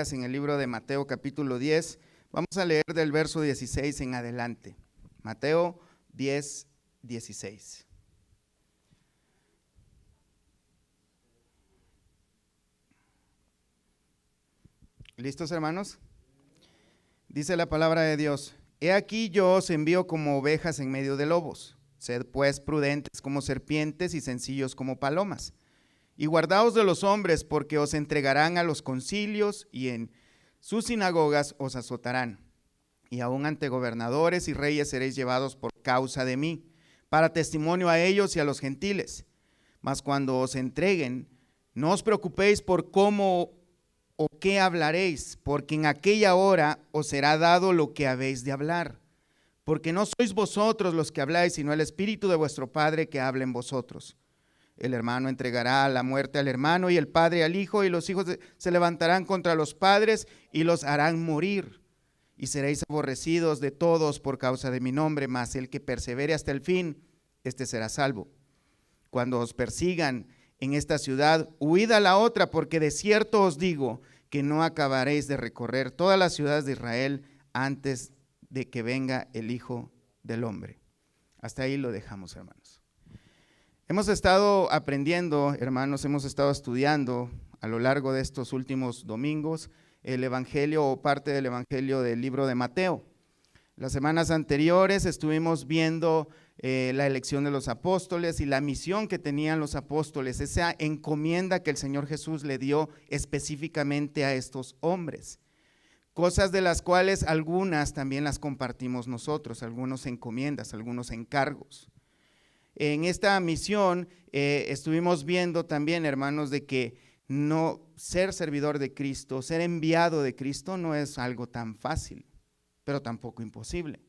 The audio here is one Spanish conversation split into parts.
en el libro de Mateo capítulo 10. Vamos a leer del verso 16 en adelante. Mateo 10, 16. ¿Listos, hermanos? Dice la palabra de Dios: He aquí yo os envío como ovejas en medio de lobos. Sed pues prudentes como serpientes y sencillos como palomas. Y guardaos de los hombres, porque os entregarán a los concilios y en sus sinagogas os azotarán. Y aun ante gobernadores y reyes seréis llevados por causa de mí, para testimonio a ellos y a los gentiles. Mas cuando os entreguen, no os preocupéis por cómo o qué hablaréis, porque en aquella hora os será dado lo que habéis de hablar. Porque no sois vosotros los que habláis, sino el Espíritu de vuestro Padre que habla en vosotros. El hermano entregará a la muerte al hermano y el padre al hijo, y los hijos se levantarán contra los padres y los harán morir. Y seréis aborrecidos de todos por causa de mi nombre, mas el que persevere hasta el fin, este será salvo. Cuando os persigan en esta ciudad, huid a la otra, porque de cierto os digo que no acabaréis de recorrer todas las ciudades de Israel antes de que venga el Hijo del Hombre. Hasta ahí lo dejamos, hermanos. Hemos estado aprendiendo, hermanos, hemos estado estudiando a lo largo de estos últimos domingos el evangelio o parte del evangelio del libro de Mateo. Las semanas anteriores estuvimos viendo la elección de los apóstoles y la misión que tenían los apóstoles, esa encomienda que el Señor Jesús le dio específicamente a estos hombres. Cosas de las cuales algunas también las compartimos nosotros, algunos encomiendas, algunos encargos. En esta misión estuvimos viendo también, hermanos, de que no ser servidor de Cristo, ser enviado de Cristo no es algo tan fácil, pero tampoco imposible.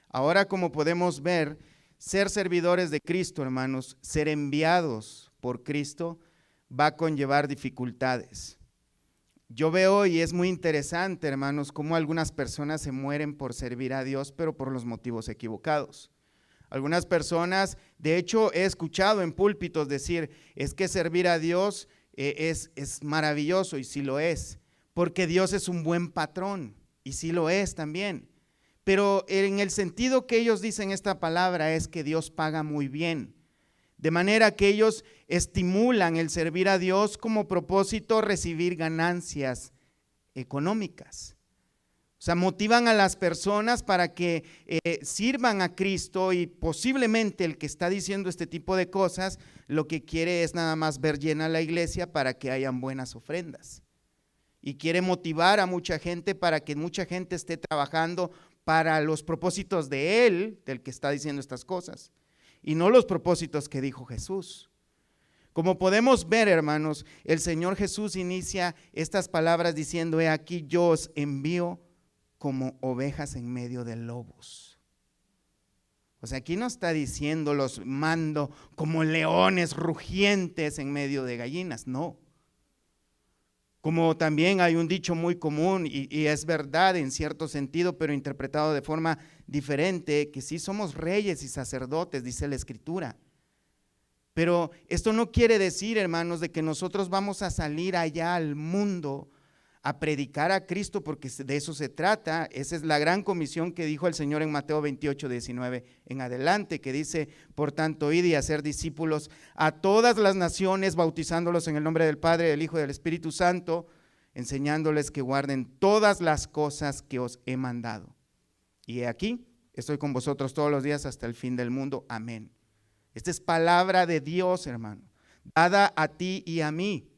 Ahora, como podemos ver, ser servidores de Cristo, hermanos, ser enviados por Cristo va a conllevar dificultades. Yo veo, y es muy interesante, hermanos, cómo algunas personas se mueren por servir a Dios, pero por los motivos equivocados. Algunas personas, de hecho, he escuchado en púlpitos decir, es que servir a Dios es maravilloso, y sí lo es, porque Dios es un buen patrón, y sí lo es también. Pero en el sentido que ellos dicen esta palabra es que Dios paga muy bien, de manera que ellos estimulan el servir a Dios como propósito recibir ganancias económicas. O sea, motivan a las personas para que sirvan a Cristo, y posiblemente el que está diciendo este tipo de cosas lo que quiere es nada más ver llena la iglesia para que hayan buenas ofrendas. Y quiere motivar a mucha gente para que mucha gente esté trabajando para los propósitos de él, del que está diciendo estas cosas, y no los propósitos que dijo Jesús. Como podemos ver, hermanos, el Señor Jesús inicia estas palabras diciendo: he aquí yo os envío como ovejas en medio de lobos. O sea, aquí no está diciendo los mando como leones rugientes en medio de gallinas, no. Como también hay un dicho muy común, y es verdad en cierto sentido, pero interpretado de forma diferente, que sí somos reyes y sacerdotes, dice la Escritura. Pero esto no quiere decir, hermanos, de que nosotros vamos a salir allá al mundo a predicar a Cristo, porque de eso se trata. Esa es la gran comisión que dijo el Señor en Mateo 28, 19 en adelante, que dice: por tanto, id y hacer discípulos a todas las naciones, bautizándolos en el nombre del Padre, del Hijo y del Espíritu Santo, enseñándoles que guarden todas las cosas que os he mandado. Y he aquí, estoy con vosotros todos los días hasta el fin del mundo. Amén. Esta es palabra de Dios, hermano, dada a ti y a mí.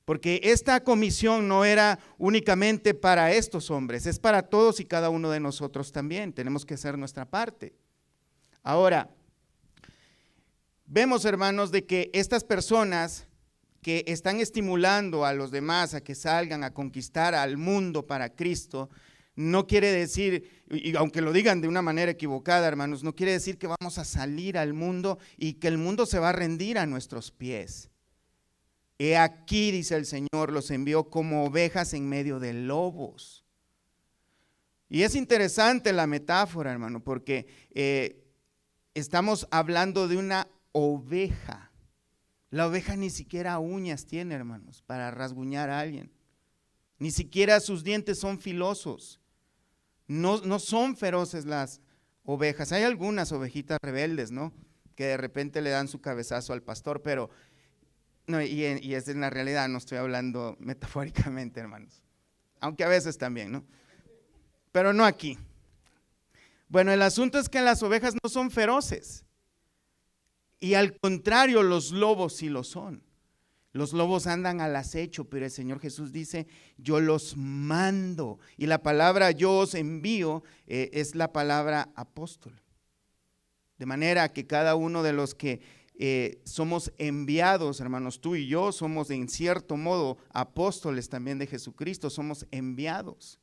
Porque esta comisión no era únicamente para estos hombres, es para todos y cada uno de nosotros también. Tenemos que hacer nuestra parte. Ahora, vemos, hermanos, de que estas personas que están estimulando a los demás a que salgan a conquistar al mundo para Cristo, no quiere decir, y aunque lo digan de una manera equivocada, hermanos, no quiere decir que vamos a salir al mundo y que el mundo se va a rendir a nuestros pies. He aquí, dice el Señor, los envió como ovejas en medio de lobos. Y es interesante la metáfora, hermano, porque estamos hablando de una oveja. La oveja ni siquiera uñas tiene, hermanos, para rasguñar a alguien. Ni siquiera sus dientes son filosos. No son feroces las ovejas. Hay algunas ovejitas rebeldes, ¿no? Que de repente le dan su cabezazo al pastor, pero no, y esa es la realidad, no estoy hablando metafóricamente, hermanos. Aunque a veces también, ¿no? Pero no aquí. Bueno, el asunto es que las ovejas no son feroces. Y al contrario, los lobos sí lo son. Los lobos andan al acecho, pero el Señor Jesús dice, yo los mando. Y la palabra yo os envío es la palabra apóstol. De manera que cada uno de los que somos enviados, hermanos, tú y yo somos en cierto modo apóstoles también de Jesucristo, somos enviados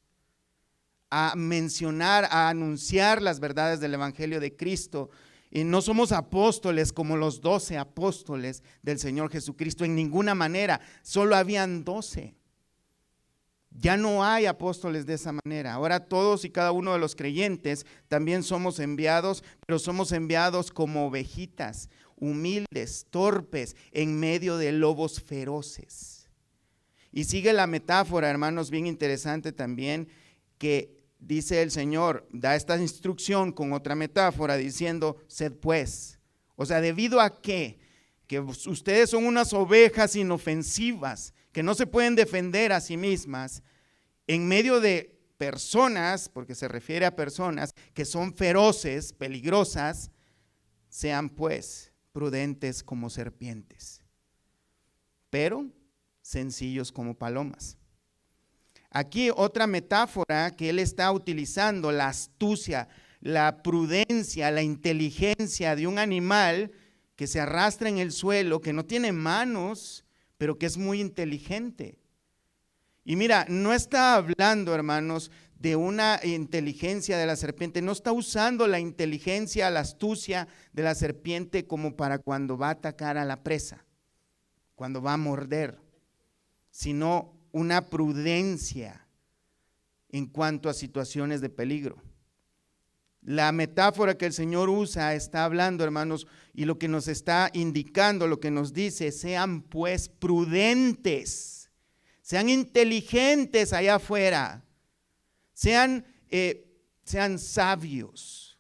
a mencionar, a anunciar las verdades del Evangelio de Cristo. Y no somos apóstoles como los 12 apóstoles del Señor Jesucristo en ninguna manera, solo habían 12. Ya no hay apóstoles de esa manera. Ahora todos y cada uno de los creyentes también somos enviados, pero somos enviados como ovejitas, humildes, torpes, en medio de lobos feroces. Y sigue la metáfora, hermanos, bien interesante también, que dice el Señor, da esta instrucción con otra metáfora diciendo, sed pues. O sea, ¿debido a qué? Que ustedes son unas ovejas inofensivas, que no se pueden defender a sí mismas, en medio de personas, porque se refiere a personas que son feroces, peligrosas, sean pues prudentes como serpientes, pero sencillos como palomas. Aquí otra metáfora que él está utilizando, la astucia, la prudencia, la inteligencia de un animal que se arrastra en el suelo, que no tiene manos, pero que es muy inteligente. Y mira, no está hablando, hermanos, de una inteligencia de la serpiente, no está usando la inteligencia, la astucia de la serpiente como para cuando va a atacar a la presa, cuando va a morder, sino una prudencia en cuanto a situaciones de peligro. La metáfora que el Señor usa está hablando, hermanos, y lo que nos está indicando, lo que nos dice, sean pues prudentes, sean inteligentes allá afuera, sean sabios,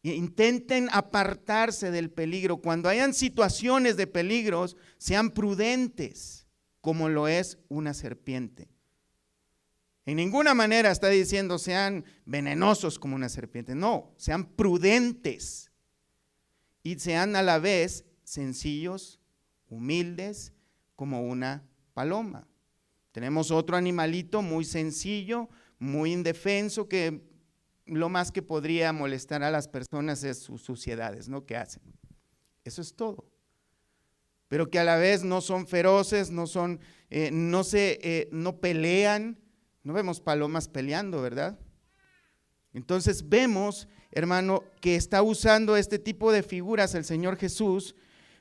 intenten apartarse del peligro. Cuando hayan situaciones de peligros, sean prudentes, como lo es una serpiente. En ninguna manera está diciendo sean venenosos como una serpiente, no, sean prudentes y sean a la vez sencillos, humildes como una paloma. Tenemos otro animalito muy sencillo, muy indefenso, que lo más que podría molestar a las personas es sus suciedades, ¿no? Que hacen. Eso es todo. Pero que a la vez no son feroces, no pelean. No vemos palomas peleando, ¿verdad? Entonces vemos, hermano, que está usando este tipo de figuras el Señor Jesús,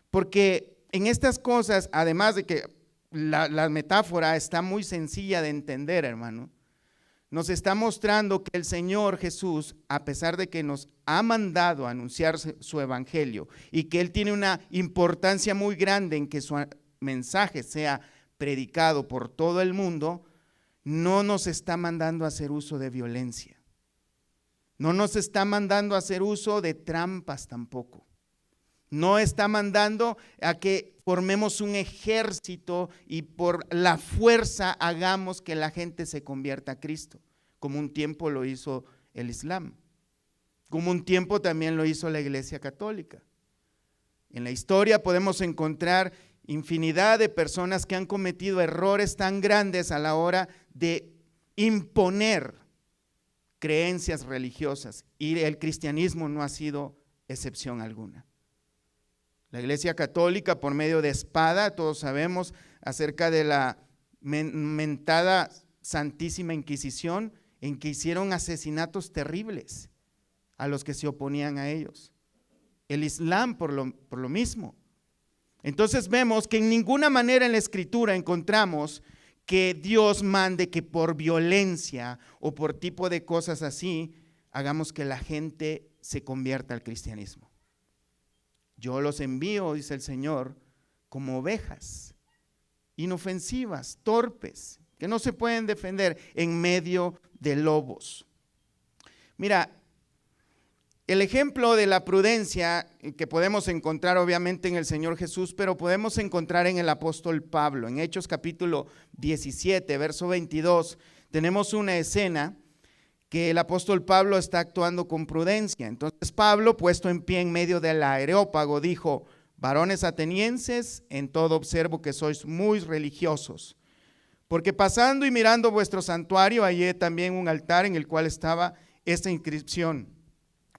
porque en estas cosas, además de que la metáfora está muy sencilla de entender, hermano, nos está mostrando que el Señor Jesús, a pesar de que nos ha mandado a anunciar su evangelio y que Él tiene una importancia muy grande en que su mensaje sea predicado por todo el mundo, no nos está mandando a hacer uso de violencia. No nos está mandando a hacer uso de trampas tampoco. No está mandando a que formemos un ejército y por la fuerza hagamos que la gente se convierta a Cristo, como un tiempo lo hizo el Islam, como un tiempo también lo hizo la Iglesia Católica. En la historia podemos encontrar infinidad de personas que han cometido errores tan grandes a la hora de imponer creencias religiosas, y el cristianismo no ha sido excepción alguna. La Iglesia Católica, por medio de espada, todos sabemos acerca de la mentada Santísima Inquisición, en que hicieron asesinatos terribles a los que se oponían a ellos. El Islam por lo mismo. Entonces vemos que en ninguna manera en la Escritura encontramos que Dios mande que por violencia o por tipo de cosas así hagamos que la gente se convierta al cristianismo. Yo los envío, dice el Señor, como ovejas, inofensivas, torpes, que no se pueden defender en medio de lobos. Mira, el ejemplo de la prudencia que podemos encontrar obviamente en el Señor Jesús, pero podemos encontrar en el apóstol Pablo. En Hechos capítulo 17, verso 22, tenemos una escena que el apóstol Pablo está actuando con prudencia. Entonces Pablo, puesto en pie en medio del Areópago, dijo: varones atenienses, en todo observo que sois muy religiosos, porque pasando y mirando vuestro santuario, hallé también un altar en el cual estaba esta inscripción: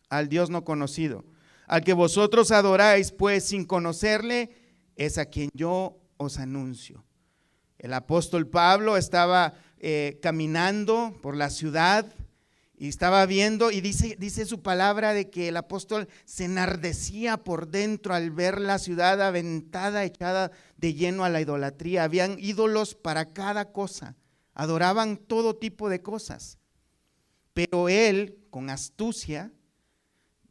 al Dios no conocido, al que vosotros adoráis, pues sin conocerle, es a quien yo os anuncio. El apóstol Pablo estaba caminando por la ciudad y estaba viendo, y dice su palabra de que el apóstol se enardecía por dentro al ver la ciudad aventada, echada de lleno a la idolatría. Habían ídolos para cada cosa, adoraban todo tipo de cosas, pero él, con astucia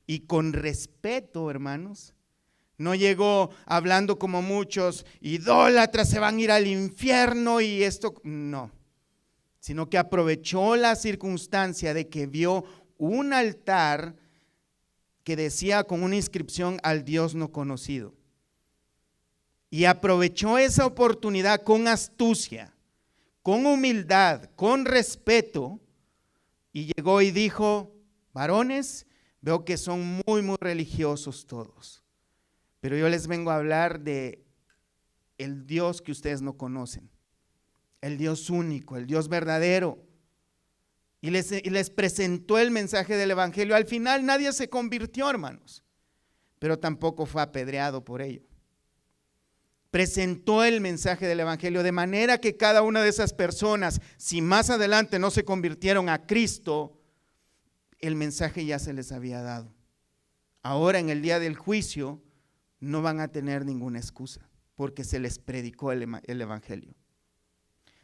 y con respeto, hermanos, no llegó hablando como muchos: idólatras se van a ir al infierno y esto, no, sino que aprovechó la circunstancia de que vio un altar que decía con una inscripción: al Dios no conocido, y aprovechó esa oportunidad con astucia, con humildad, con respeto, y llegó y dijo: varones, veo que son muy religiosos todos, pero yo les vengo a hablar de el Dios que ustedes no conocen, el Dios único, el Dios verdadero. Y les presentó el mensaje del evangelio. Al final nadie se convirtió, hermanos, pero tampoco fue apedreado por ello. Presentó el mensaje del evangelio de manera que cada una de esas personas, si más adelante no se convirtieron a Cristo, el mensaje ya se les había dado. Ahora en el día del juicio no van a tener ninguna excusa, porque se les predicó el evangelio.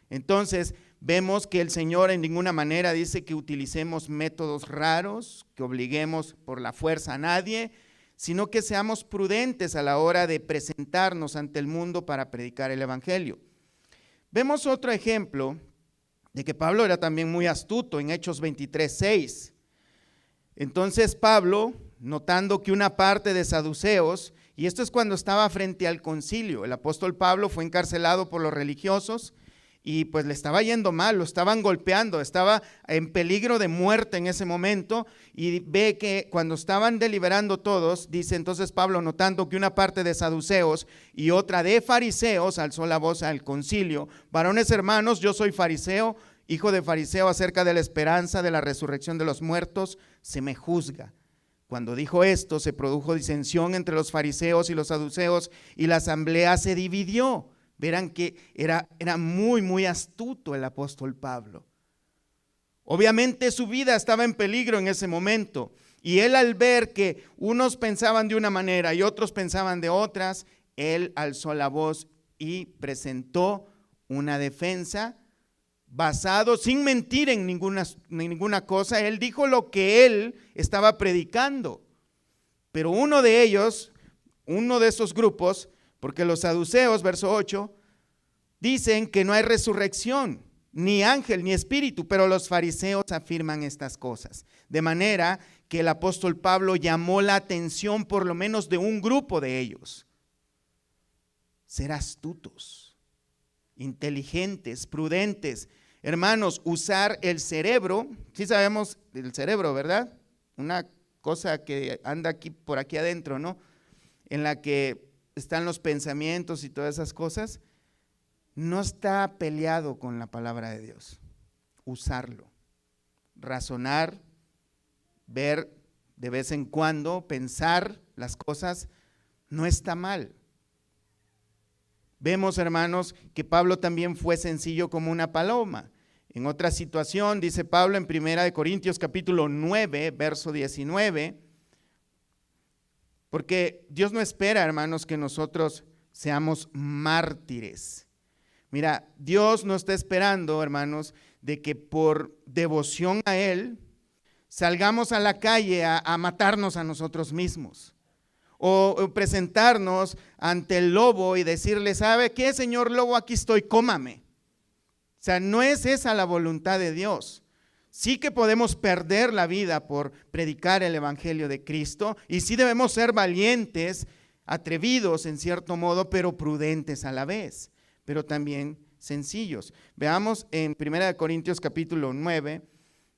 Entonces vemos que el Señor en ninguna manera dice que utilicemos métodos raros, que obliguemos por la fuerza a nadie, sino que seamos prudentes a la hora de presentarnos ante el mundo para predicar el evangelio. Vemos otro ejemplo de que Pablo era también muy astuto en Hechos 23:6. Entonces Pablo, notando que una parte de saduceos, y esto es cuando estaba frente al concilio, el apóstol Pablo fue encarcelado por los religiosos y pues le estaba yendo mal, lo estaban golpeando, estaba en peligro de muerte en ese momento, y ve que cuando estaban deliberando todos, dice entonces Pablo, notando que una parte de saduceos y otra de fariseos, alzó la voz al concilio: varones hermanos, yo soy fariseo, hijo de fariseo, acerca de la esperanza de la resurrección de los muertos se me juzga. Cuando dijo esto, se produjo disensión entre los fariseos y los saduceos, y la asamblea se dividió. Verán que era muy astuto el apóstol Pablo. Obviamente su vida estaba en peligro en ese momento, y él, al ver que unos pensaban de una manera y otros pensaban de otras, él alzó la voz y presentó una defensa basado, sin mentir en ninguna cosa. Él dijo lo que él estaba predicando. Pero uno de ellos, uno de esos grupos, porque los saduceos, verso 8, dicen que no hay resurrección, ni ángel, ni espíritu, pero los fariseos afirman estas cosas. De manera que el apóstol Pablo llamó la atención por lo menos de un grupo de ellos. Ser astutos, inteligentes, prudentes. Hermanos, usar el cerebro, sí sabemos el cerebro, ¿verdad? Una cosa que anda aquí, por aquí adentro, ¿no? En la que están los pensamientos y todas esas cosas. No está peleado con la palabra de Dios. Usarlo, razonar, ver de vez en cuando, pensar las cosas, no está mal. Vemos, hermanos, que Pablo también fue sencillo como una paloma. En otra situación, dice Pablo en 1 Corintios capítulo 9, verso 19, porque Dios no espera, hermanos, que nosotros seamos mártires. Mira, Dios no está esperando, hermanos, de que por devoción a Él salgamos a la calle a matarnos a nosotros mismos. O presentarnos ante el lobo y decirle: ¿sabe qué, señor lobo? Aquí estoy, cómame. O sea, no es esa la voluntad de Dios. Sí que podemos perder la vida por predicar el evangelio de Cristo y sí debemos ser valientes, atrevidos en cierto modo, pero prudentes a la vez, pero también sencillos. Veamos en 1 Corintios capítulo 9,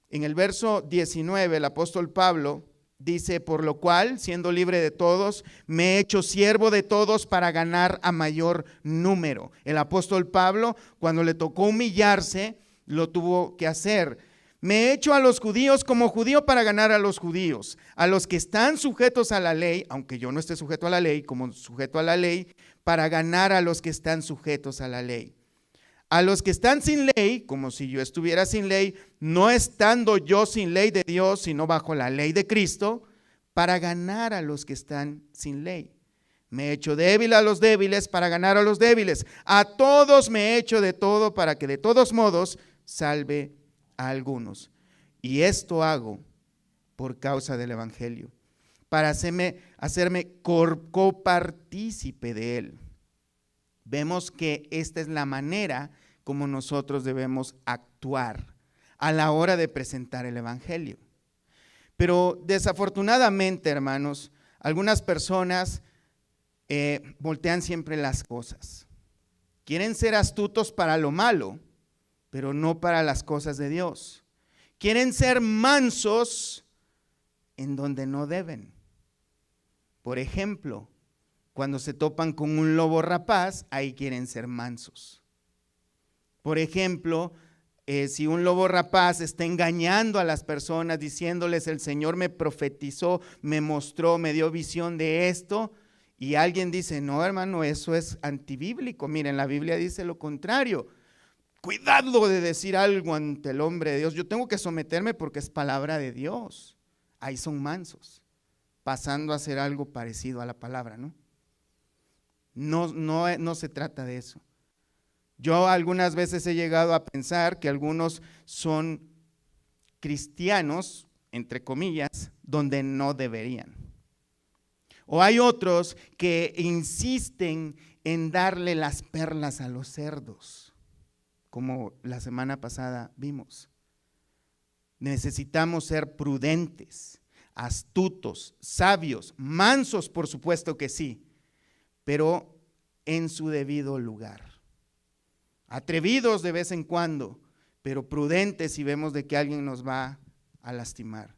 en el verso 19, el apóstol Pablo dice: por lo cual, siendo libre de todos, me he hecho siervo de todos para ganar a mayor número. El apóstol Pablo, cuando le tocó humillarse, lo tuvo que hacer. Me he hecho a los judíos como judío para ganar a los judíos, a los que están sujetos a la ley, aunque yo no esté sujeto a la ley, como sujeto a la ley, para ganar a los que están sujetos a la ley. A los que están sin ley, como si yo estuviera sin ley, no estando yo sin ley de Dios, sino bajo la ley de Cristo, para ganar a los que están sin ley. Me he hecho débil a los débiles para ganar a los débiles. A todos me he hecho de todo para que de todos modos salve a algunos. Y esto hago por causa del evangelio, para hacerme copartícipe de él. Vemos que esta es la manera como nosotros debemos actuar a la hora de presentar el evangelio. Pero desafortunadamente, hermanos, algunas personas voltean siempre las cosas. Quieren ser astutos para lo malo, pero no para las cosas de Dios. Quieren ser mansos en donde no deben. Por ejemplo, cuando se topan con un lobo rapaz, ahí quieren ser mansos. Por ejemplo, si un lobo rapaz está engañando a las personas, diciéndoles: el Señor me profetizó, me mostró, me dio visión de esto, y alguien dice: no, hermano, eso es antibíblico. Miren, la Biblia dice lo contrario. Cuidado de decir algo ante el hombre de Dios. Yo tengo que someterme porque es palabra de Dios. Ahí son mansos, pasando a hacer algo parecido a la palabra, ¿no? No se trata de eso. Yo algunas veces he llegado a pensar que algunos son cristianos, entre comillas, donde no deberían. O hay otros que insisten en darle las perlas a los cerdos, como la semana pasada vimos. Necesitamos ser prudentes, astutos, sabios, mansos, por supuesto que sí, pero en su debido lugar. Atrevidos de vez en cuando, pero prudentes si vemos de que alguien nos va a lastimar.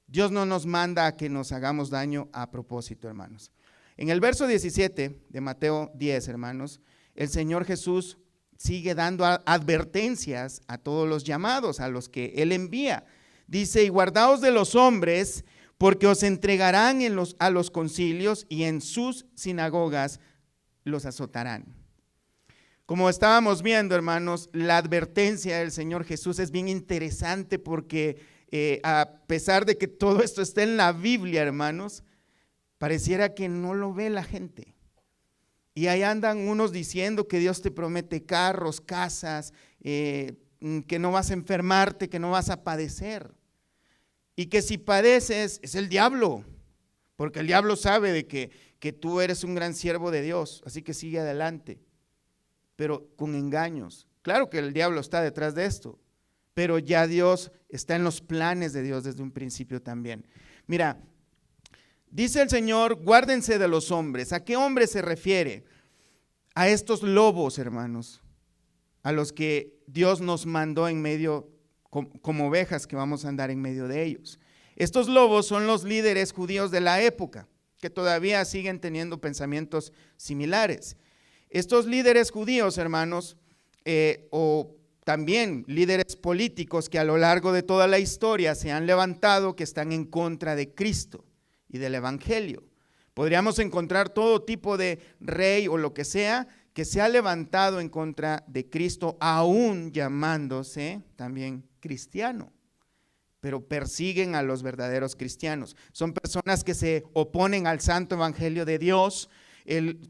Dios no nos manda a que nos hagamos daño a propósito, hermanos. En el verso 17 de Mateo 10, hermanos, el Señor Jesús sigue dando advertencias a todos los llamados, a los que Él envía. Dice: y guardaos de los hombres, porque os entregarán a los concilios y en sus sinagogas los azotarán. Como estábamos viendo, hermanos, la advertencia del Señor Jesús es bien interesante porque a pesar de que todo esto está en la Biblia, hermanos, pareciera que no lo ve la gente. Y ahí andan unos diciendo que Dios te promete carros, casas, que no vas a enfermarte, que no vas a padecer. Y que si padeces es el diablo, porque el diablo sabe de que tú eres un gran siervo de Dios, así que sigue adelante. Pero con engaños. Claro que el diablo está detrás de esto, pero ya Dios está en los planes de Dios desde un principio también. Mira, dice el Señor: guárdense de los hombres. ¿A qué hombre se refiere? A estos lobos, hermanos, a los que Dios nos mandó en medio, como ovejas que vamos a andar en medio de ellos. Estos lobos son los líderes judíos de la época, que todavía siguen teniendo pensamientos similares. Estos líderes judíos, hermanos, o también líderes políticos que a lo largo de toda la historia se han levantado, que están en contra de Cristo y del evangelio. Podríamos encontrar todo tipo de rey o lo que sea que se ha levantado en contra de Cristo, aún llamándose también cristiano, pero persiguen a los verdaderos cristianos. Son personas que se oponen al santo evangelio de Dios,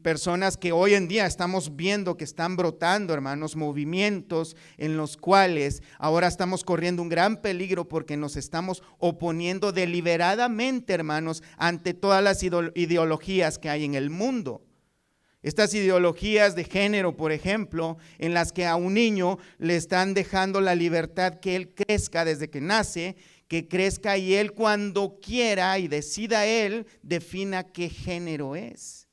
personas que hoy en día estamos viendo que están brotando, hermanos, movimientos en los cuales ahora estamos corriendo un gran peligro porque nos estamos oponiendo deliberadamente, hermanos, ante todas las ideologías que hay en el mundo. Estas ideologías de género, por ejemplo, en las que a un niño le están dejando la libertad que él crezca desde que nace, que crezca y él cuando quiera y decida él, defina qué género es.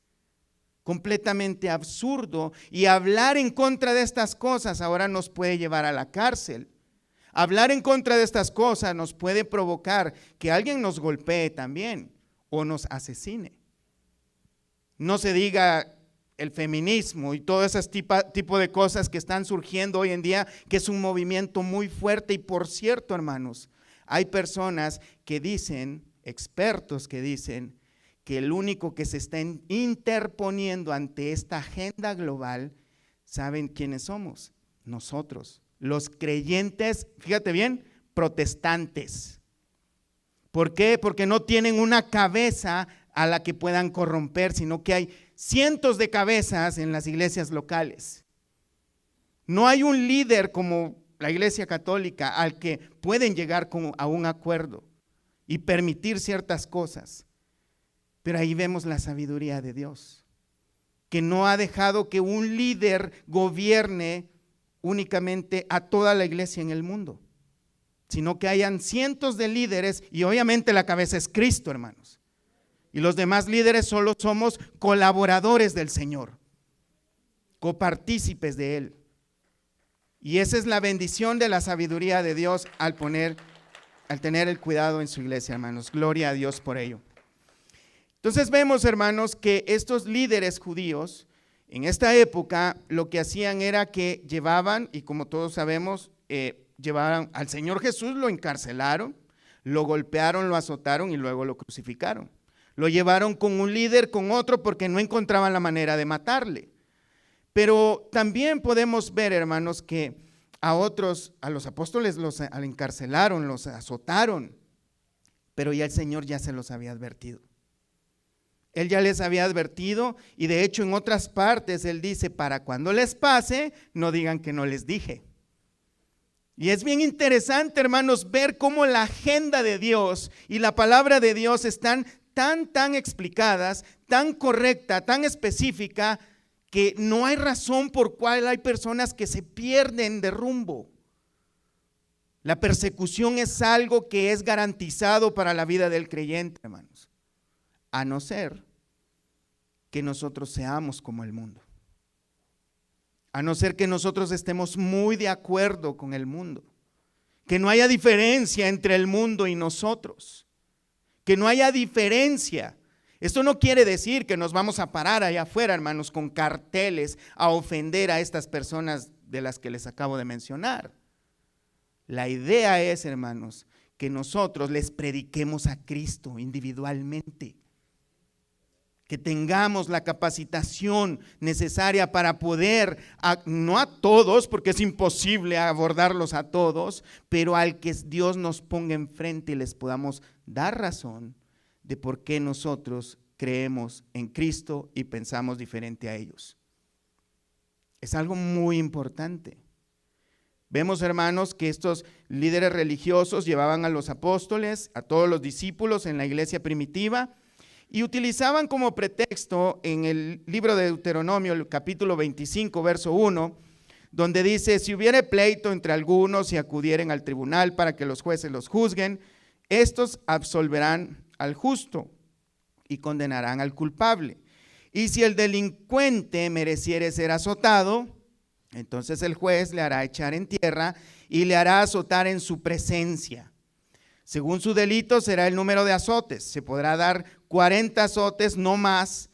Completamente absurdo. Y hablar en contra de estas cosas ahora nos puede llevar a la cárcel. Hablar en contra de estas cosas nos puede provocar que alguien nos golpee también o nos asesine. No se diga el feminismo y todo ese tipo de cosas que están surgiendo hoy en día, que es un movimiento muy fuerte. Y por cierto, hermanos, hay personas que dicen, expertos que dicen, que el único que se está interponiendo ante esta agenda global, ¿saben quiénes somos? Nosotros, los creyentes, fíjate bien, protestantes. ¿Por qué? Porque no tienen una cabeza a la que puedan corromper, sino que hay cientos de cabezas en las iglesias locales. No hay un líder como la Iglesia Católica al que pueden llegar a un acuerdo y permitir ciertas cosas. Pero ahí vemos la sabiduría de Dios, que no ha dejado que un líder gobierne únicamente a toda la iglesia en el mundo, sino que hayan cientos de líderes y obviamente la cabeza es Cristo, hermanos. Y los demás líderes solo somos colaboradores del Señor, copartícipes de Él. Y esa es la bendición de la sabiduría de Dios al tener el cuidado en su iglesia, hermanos. Gloria a Dios por ello. Entonces vemos, hermanos, que estos líderes judíos en esta época lo que hacían era que llevaban, y como todos sabemos, llevaban al Señor Jesús, lo encarcelaron, lo golpearon, lo azotaron y luego lo crucificaron. Lo llevaron con un líder, con otro, porque no encontraban la manera de matarle. Pero también podemos ver, hermanos, que a los apóstoles los encarcelaron, los azotaron, pero ya el Señor ya se los había advertido. Él ya les había advertido y de hecho en otras partes Él dice, para cuando les pase, no digan que no les dije. Y es bien interesante, hermanos, ver cómo la agenda de Dios y la palabra de Dios están tan explicadas, tan correcta, tan específica, que no hay razón por cual hay personas que se pierden de rumbo. La persecución es algo que es garantizado para la vida del creyente, hermanos, a no ser que nosotros seamos como el mundo, a no ser que nosotros estemos muy de acuerdo con el mundo, que no haya diferencia entre el mundo y nosotros, que no haya diferencia. Esto no quiere decir que nos vamos a parar allá afuera, hermanos, con carteles a ofender a estas personas de las que les acabo de mencionar. La idea es, hermanos, que nosotros les prediquemos a Cristo individualmente, que tengamos la capacitación necesaria para poder, no a todos, porque es imposible abordarlos a todos, pero al que Dios nos ponga enfrente y les podamos dar razón de por qué nosotros creemos en Cristo y pensamos diferente a ellos. Es algo muy importante. Vemos, hermanos, que estos líderes religiosos llevaban a los apóstoles, a todos los discípulos en la iglesia primitiva, y utilizaban como pretexto en el libro de Deuteronomio, el capítulo 25, verso 1, donde dice, si hubiere pleito entre algunos y acudieren al tribunal para que los jueces los juzguen, estos absolverán al justo y condenarán al culpable. Y si el delincuente mereciere ser azotado, entonces el juez le hará echar en tierra y le hará azotar en su presencia. Según su delito será el número de azotes. Se podrá dar 40 azotes, no más,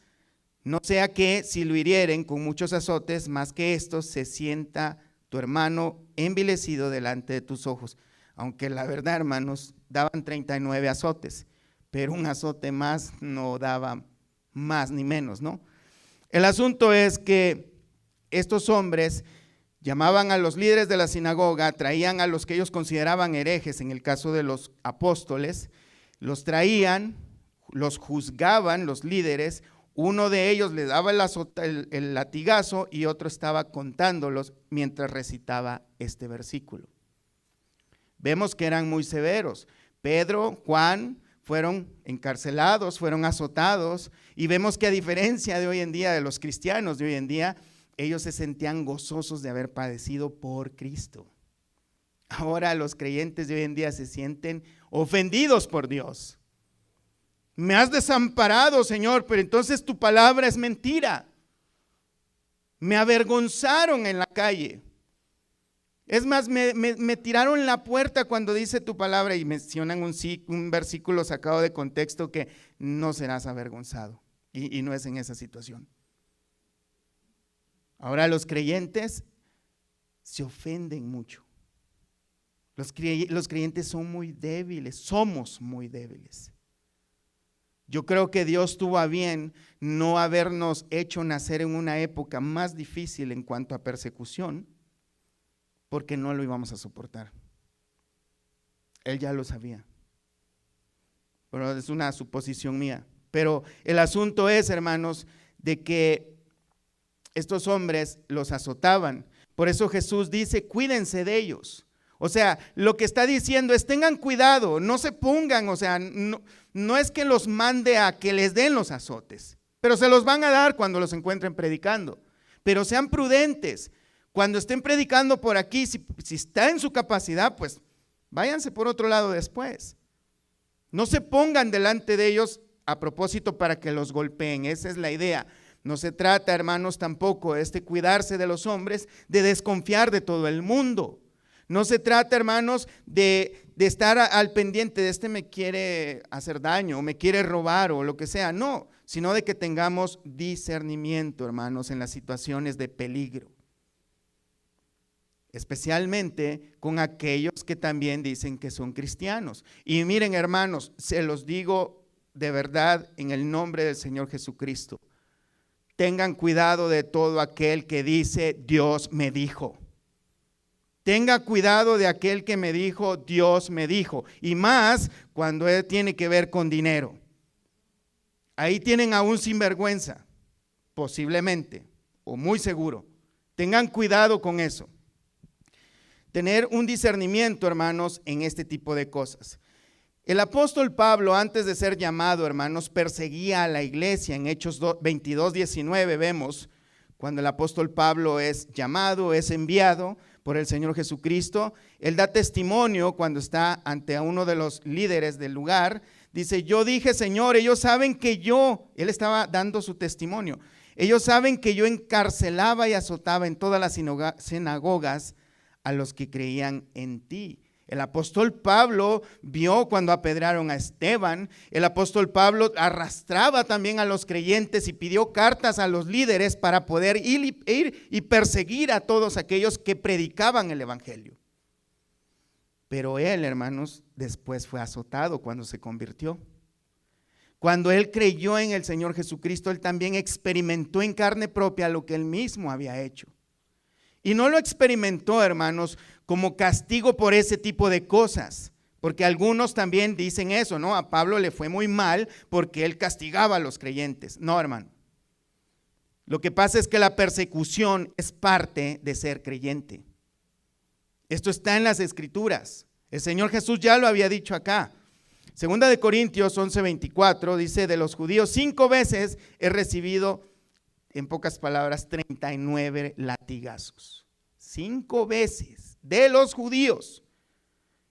no sea que si lo hirieren con muchos azotes, más que estos, se sienta tu hermano envilecido delante de tus ojos. Aunque la verdad, hermanos, daban 39 azotes, pero un azote más no daba más ni menos, ¿no? El asunto es que estos hombres llamaban a los líderes de la sinagoga, traían a los que ellos consideraban herejes, en el caso de los apóstoles, los traían, los juzgaban los líderes, uno de ellos le daba el latigazo y otro estaba contándolos mientras recitaba este versículo. Vemos que eran muy severos. Pedro, Juan fueron encarcelados, fueron azotados, y vemos que a diferencia de hoy en día, de los cristianos de hoy en día, ellos se sentían gozosos de haber padecido por Cristo. Ahora los creyentes de hoy en día se sienten ofendidos por Dios. Me has desamparado, Señor, pero entonces tu palabra es mentira. Me avergonzaron en la calle. Es más, me tiraron la puerta cuando dice tu palabra, y mencionan un versículo sacado de contexto que no serás avergonzado, y no es en esa situación. Ahora los creyentes se ofenden mucho. Los creyentes son muy débiles, somos muy débiles. Yo creo que Dios tuvo a bien no habernos hecho nacer en una época más difícil en cuanto a persecución, porque no lo íbamos a soportar. Él ya lo sabía. Pero es una suposición mía. Pero el asunto es, hermanos, de que estos hombres los azotaban. Por eso Jesús dice, cuídense de ellos. O sea, lo que está diciendo es, tengan cuidado, no se pongan, o sea, no es que los mande a que les den los azotes, pero se los van a dar cuando los encuentren predicando. Pero sean prudentes. Cuando estén predicando por aquí, si está en su capacidad, pues váyanse por otro lado después. No se pongan delante de ellos a propósito para que los golpeen, esa es la idea. No se trata, hermanos, tampoco de cuidarse de los hombres, de desconfiar de todo el mundo. No se trata, hermanos, de estar al pendiente de me quiere hacer daño, o me quiere robar, o lo que sea. No, sino de que tengamos discernimiento, hermanos, en las situaciones de peligro. Especialmente con aquellos que también dicen que son cristianos. Y miren, hermanos, se los digo de verdad en el nombre del Señor Jesucristo. Tengan cuidado de todo aquel que dice, Dios me dijo. Tenga cuidado de aquel que me dijo, Dios me dijo. Y más cuando él tiene que ver con dinero. Ahí tienen a un sinvergüenza, posiblemente, o muy seguro. Tengan cuidado con eso. Tener un discernimiento, hermanos, en este tipo de cosas. El apóstol Pablo, antes de ser llamado, hermanos, perseguía a la iglesia. En Hechos 22:19 vemos cuando el apóstol Pablo es llamado, es enviado por el Señor Jesucristo. Él da testimonio cuando está ante uno de los líderes del lugar. Dice, yo dije, Señor, ellos saben que él estaba dando su testimonio. Ellos saben que yo encarcelaba y azotaba en todas las sinagogas a los que creían en ti. El apóstol Pablo vio cuando apedrearon a Esteban. El apóstol Pablo arrastraba también a los creyentes y pidió cartas a los líderes para poder ir y perseguir a todos aquellos que predicaban el evangelio. Pero él, hermanos, después fue azotado cuando se convirtió. Cuando él creyó en el Señor Jesucristo, él también experimentó en carne propia lo que él mismo había hecho. Y no lo experimentó, hermanos, como castigo por ese tipo de cosas, porque algunos también dicen eso, ¿no? A Pablo le fue muy mal porque él castigaba a los creyentes. No, hermano. Lo que pasa es que la persecución es parte de ser creyente. Esto está en las Escrituras. El Señor Jesús ya lo había dicho acá. Segunda de Corintios 11:24 dice, de los judíos 5 veces he recibido, en pocas palabras, 39 latigazos. 5 veces de los judíos.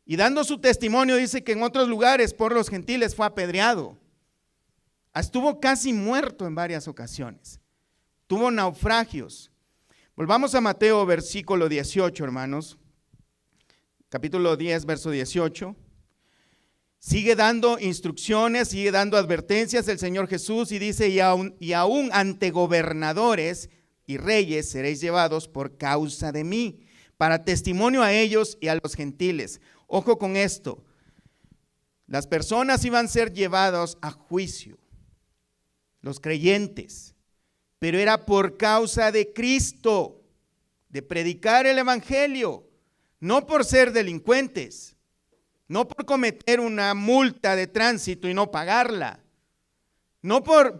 Y dando su testimonio dice que en otros lugares por los gentiles fue apedreado. Estuvo casi muerto en varias ocasiones. Tuvo naufragios. Volvamos a Mateo versículo 18, hermanos. Capítulo 10, verso 18. Sigue dando instrucciones, sigue dando advertencias el Señor Jesús y dice, y aún ante gobernadores y reyes seréis llevados por causa de mí, para testimonio a ellos y a los gentiles. Ojo con esto, las personas iban a ser llevadas a juicio, los creyentes, pero era por causa de Cristo, de predicar el evangelio, no por ser delincuentes. No por cometer una multa de tránsito y no pagarla. No por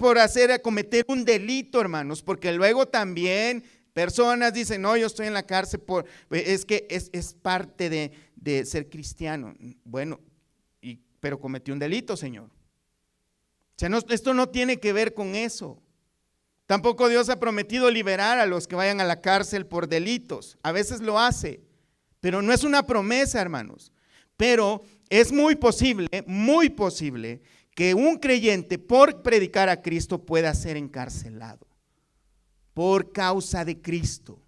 cometer un delito, hermanos, porque luego también personas dicen, no, yo estoy en la cárcel es que es parte de ser cristiano. Bueno, y pero cometió un delito, Señor. O sea, esto no tiene que ver con eso. Tampoco Dios ha prometido liberar a los que vayan a la cárcel por delitos. A veces lo hace, pero no es una promesa, hermanos. Pero es muy posible que un creyente por predicar a Cristo pueda ser encarcelado por causa de Cristo.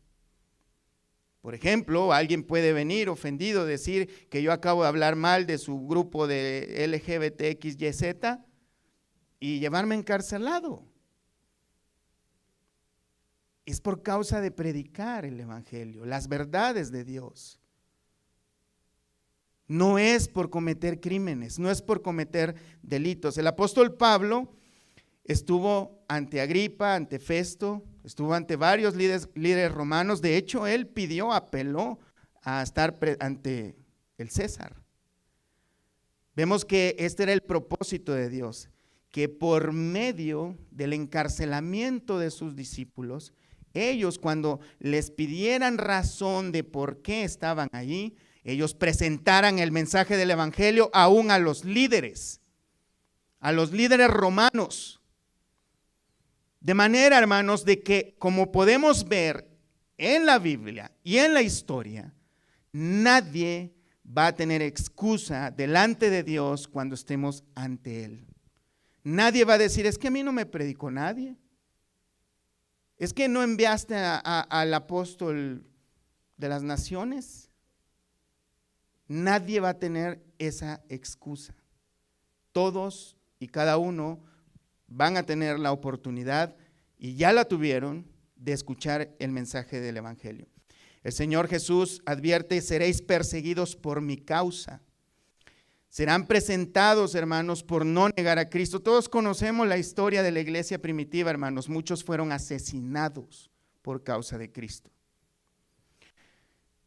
Por ejemplo, alguien puede venir ofendido, decir que yo acabo de hablar mal de su grupo de LGBTXYZ y llevarme encarcelado. Es por causa de predicar el evangelio, las verdades de Dios. No es por cometer crímenes, no es por cometer delitos. El apóstol Pablo estuvo ante Agripa, ante Festo, estuvo ante varios líderes romanos. De hecho, él apeló a estar ante el César. Vemos que este era el propósito de Dios, que por medio del encarcelamiento de sus discípulos, ellos cuando les pidieran razón de por qué estaban allí, ellos presentaran el mensaje del evangelio aún a los líderes romanos. De manera, hermanos, de que como podemos ver en la Biblia y en la historia, nadie va a tener excusa delante de Dios cuando estemos ante Él. Nadie va a decir, es que a mí no me predicó nadie. Es que no enviaste al apóstol de las naciones. Nadie va a tener esa excusa. Todos y cada uno van a tener la oportunidad, y ya la tuvieron, de escuchar el mensaje del evangelio. El Señor Jesús advierte: seréis perseguidos por mi causa. Serán presentados, hermanos, por no negar a Cristo. Todos conocemos la historia de la iglesia primitiva, hermanos. Muchos fueron asesinados por causa de Cristo.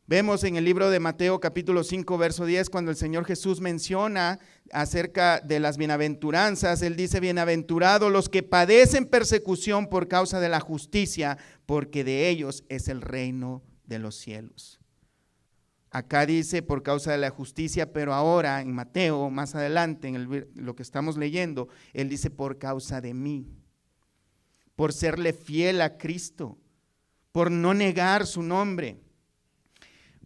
Vemos en el libro de Mateo capítulo 5 verso 10 cuando el Señor Jesús menciona acerca de las bienaventuranzas. Él dice: bienaventurados los que padecen persecución por causa de la justicia, porque de ellos es el reino de los cielos. Acá dice por causa de la justicia, pero ahora en Mateo, más adelante en lo que estamos leyendo, él dice por causa de mí, por serle fiel a Cristo, por no negar su nombre.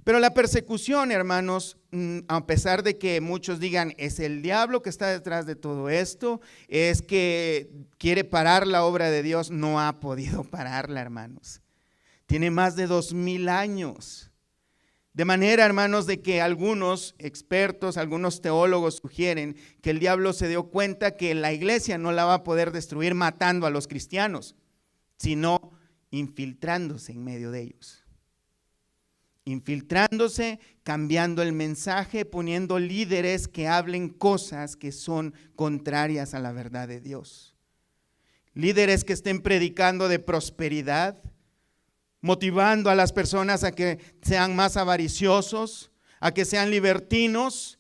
Pero la persecución, hermanos, a pesar de que muchos digan es el diablo que está detrás de todo esto, es que quiere parar la obra de Dios, no ha podido pararla, hermanos. Tiene más de 2000 años. De manera, hermanos, de que algunos expertos, algunos teólogos sugieren que el diablo se dio cuenta que la iglesia no la va a poder destruir matando a los cristianos, sino infiltrándose en medio de ellos. Infiltrándose, cambiando el mensaje, poniendo líderes que hablen cosas que son contrarias a la verdad de Dios. Líderes que estén predicando de prosperidad, motivando a las personas a que sean más avariciosos, a que sean libertinos,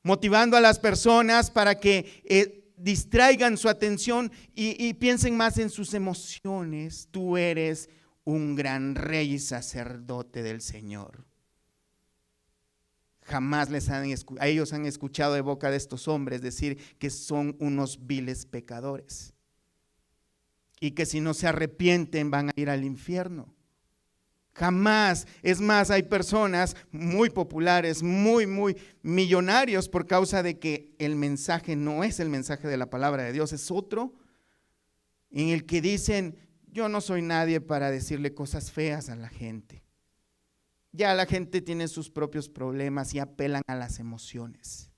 motivando a las personas para que distraigan su atención y piensen más en sus emociones. Tú eres un gran rey y sacerdote del Señor. Jamás a ellos han escuchado de boca de estos hombres decir que son unos viles pecadores y que si no se arrepienten van a ir al infierno. Jamás. Es más, hay personas muy populares, muy millonarios por causa de que el mensaje no es el mensaje de la palabra de Dios, es otro en el que dicen: yo no soy nadie para decirle cosas feas a la gente. Ya la gente tiene sus propios problemas y apelan a las emociones,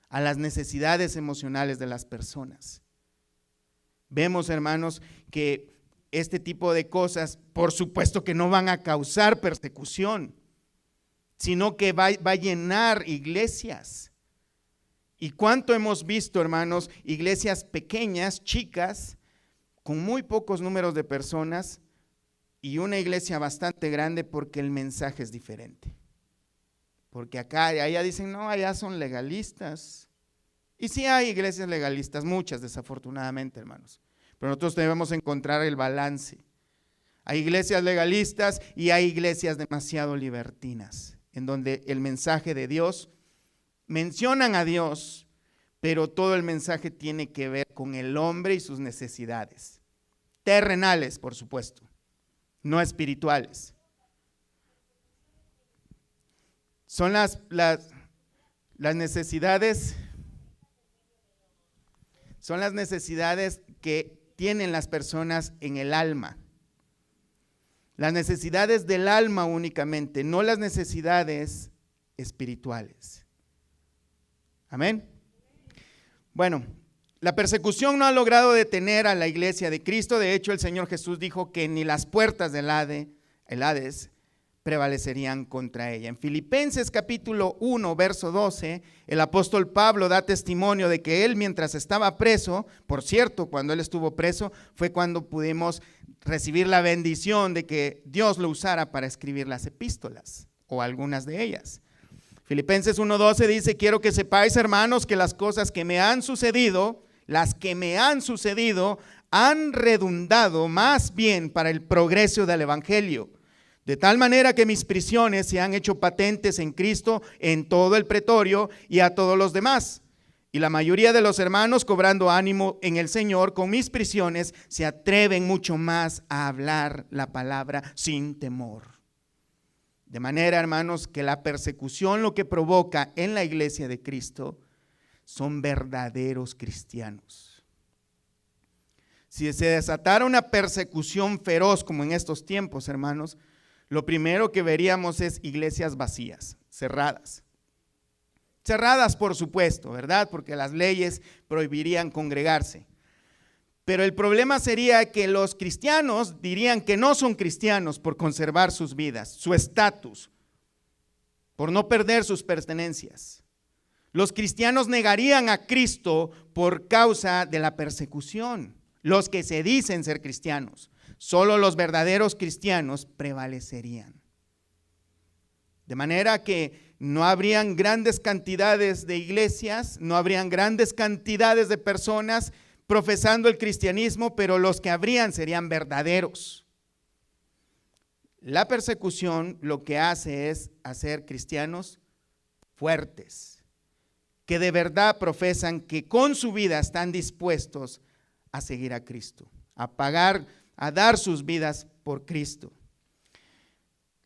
a las necesidades emocionales de las personas. Vemos, hermanos, que este tipo de cosas, por supuesto que no van a causar persecución, sino que va a llenar iglesias. ¿Y cuánto hemos visto, hermanos, iglesias pequeñas, chicas, con muy pocos números de personas, y una iglesia bastante grande porque el mensaje es diferente? Porque acá y allá dicen: no, allá son legalistas. Y sí hay iglesias legalistas, muchas desafortunadamente, hermanos. Pero nosotros debemos encontrar el balance. Hay iglesias legalistas y hay iglesias demasiado libertinas, en donde el mensaje de Dios mencionan a Dios, pero todo el mensaje tiene que ver con el hombre y sus necesidades. Terrenales, por supuesto, no espirituales. Son las necesidades, son las necesidades que tienen las personas en el alma. Las necesidades del alma únicamente, no las necesidades espirituales. Amén. Bueno, la persecución no ha logrado detener a la iglesia de Cristo. De hecho, el Señor Jesús dijo que ni las puertas del Hades prevalecerían contra ella. En Filipenses capítulo 1, verso 12, el apóstol Pablo da testimonio de que él, mientras estaba preso, por cierto, cuando él estuvo preso, fue cuando pudimos recibir la bendición de que Dios lo usara para escribir las epístolas, o algunas de ellas. Filipenses 1:12 dice: quiero que sepáis, hermanos, que las cosas que me han sucedido, han redundado más bien para el progreso del evangelio. De tal manera que mis prisiones se han hecho patentes en Cristo en todo el pretorio y a todos los demás. Y la mayoría de los hermanos, cobrando ánimo en el Señor, con mis prisiones, se atreven mucho más a hablar la palabra sin temor. De manera, hermanos, que la persecución lo que provoca en la iglesia de Cristo son verdaderos cristianos. Si se desatara una persecución feroz como en estos tiempos, hermanos, lo primero que veríamos es iglesias vacías, cerradas. Cerradas, por supuesto, ¿verdad? Porque las leyes prohibirían congregarse. Pero el problema sería que los cristianos dirían que no son cristianos por conservar sus vidas, su estatus, por no perder sus pertenencias. Los cristianos negarían a Cristo por causa de la persecución. Los que se dicen ser cristianos. Solo los verdaderos cristianos prevalecerían. De manera que no habrían grandes cantidades de iglesias, no habrían grandes cantidades de personas profesando el cristianismo, pero los que habrían serían verdaderos. La persecución lo que hace es hacer cristianos fuertes, que de verdad profesan que con su vida están dispuestos a seguir a Cristo, a dar sus vidas por Cristo.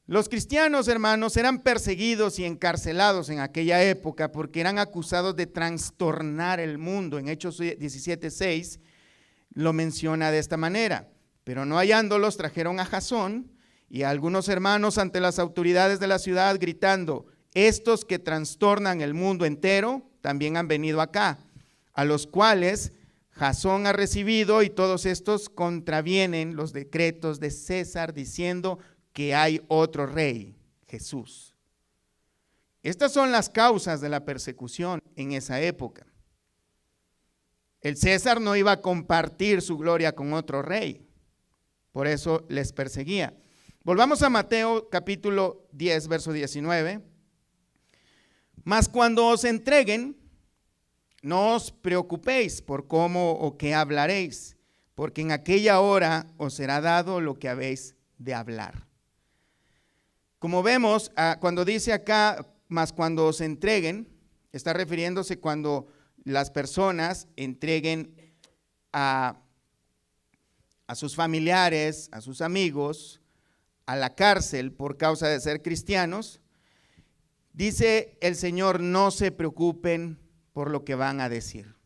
Los cristianos, hermanos, eran perseguidos y encarcelados en aquella época porque eran acusados de trastornar el mundo. En Hechos 17:6 lo menciona de esta manera: pero no hallándolos, trajeron a Jasón y a algunos hermanos ante las autoridades de la ciudad, gritando: estos que trastornan el mundo entero también han venido acá, a los cuales Jasón ha recibido, y todos estos contravienen los decretos de César, diciendo que hay otro rey, Jesús. Estas son las causas de la persecución en esa época. El César no iba a compartir su gloria con otro rey, por eso les perseguía. Volvamos a Mateo capítulo 10, verso 19. Mas cuando os entreguen, no os preocupéis por cómo o qué hablaréis, porque en aquella hora os será dado lo que habéis de hablar. Como vemos, cuando dice acá, mas cuando os entreguen, está refiriéndose cuando las personas entreguen a sus familiares, a sus amigos, a la cárcel por causa de ser cristianos. Dice el Señor: no se preocupen por lo que van a decir.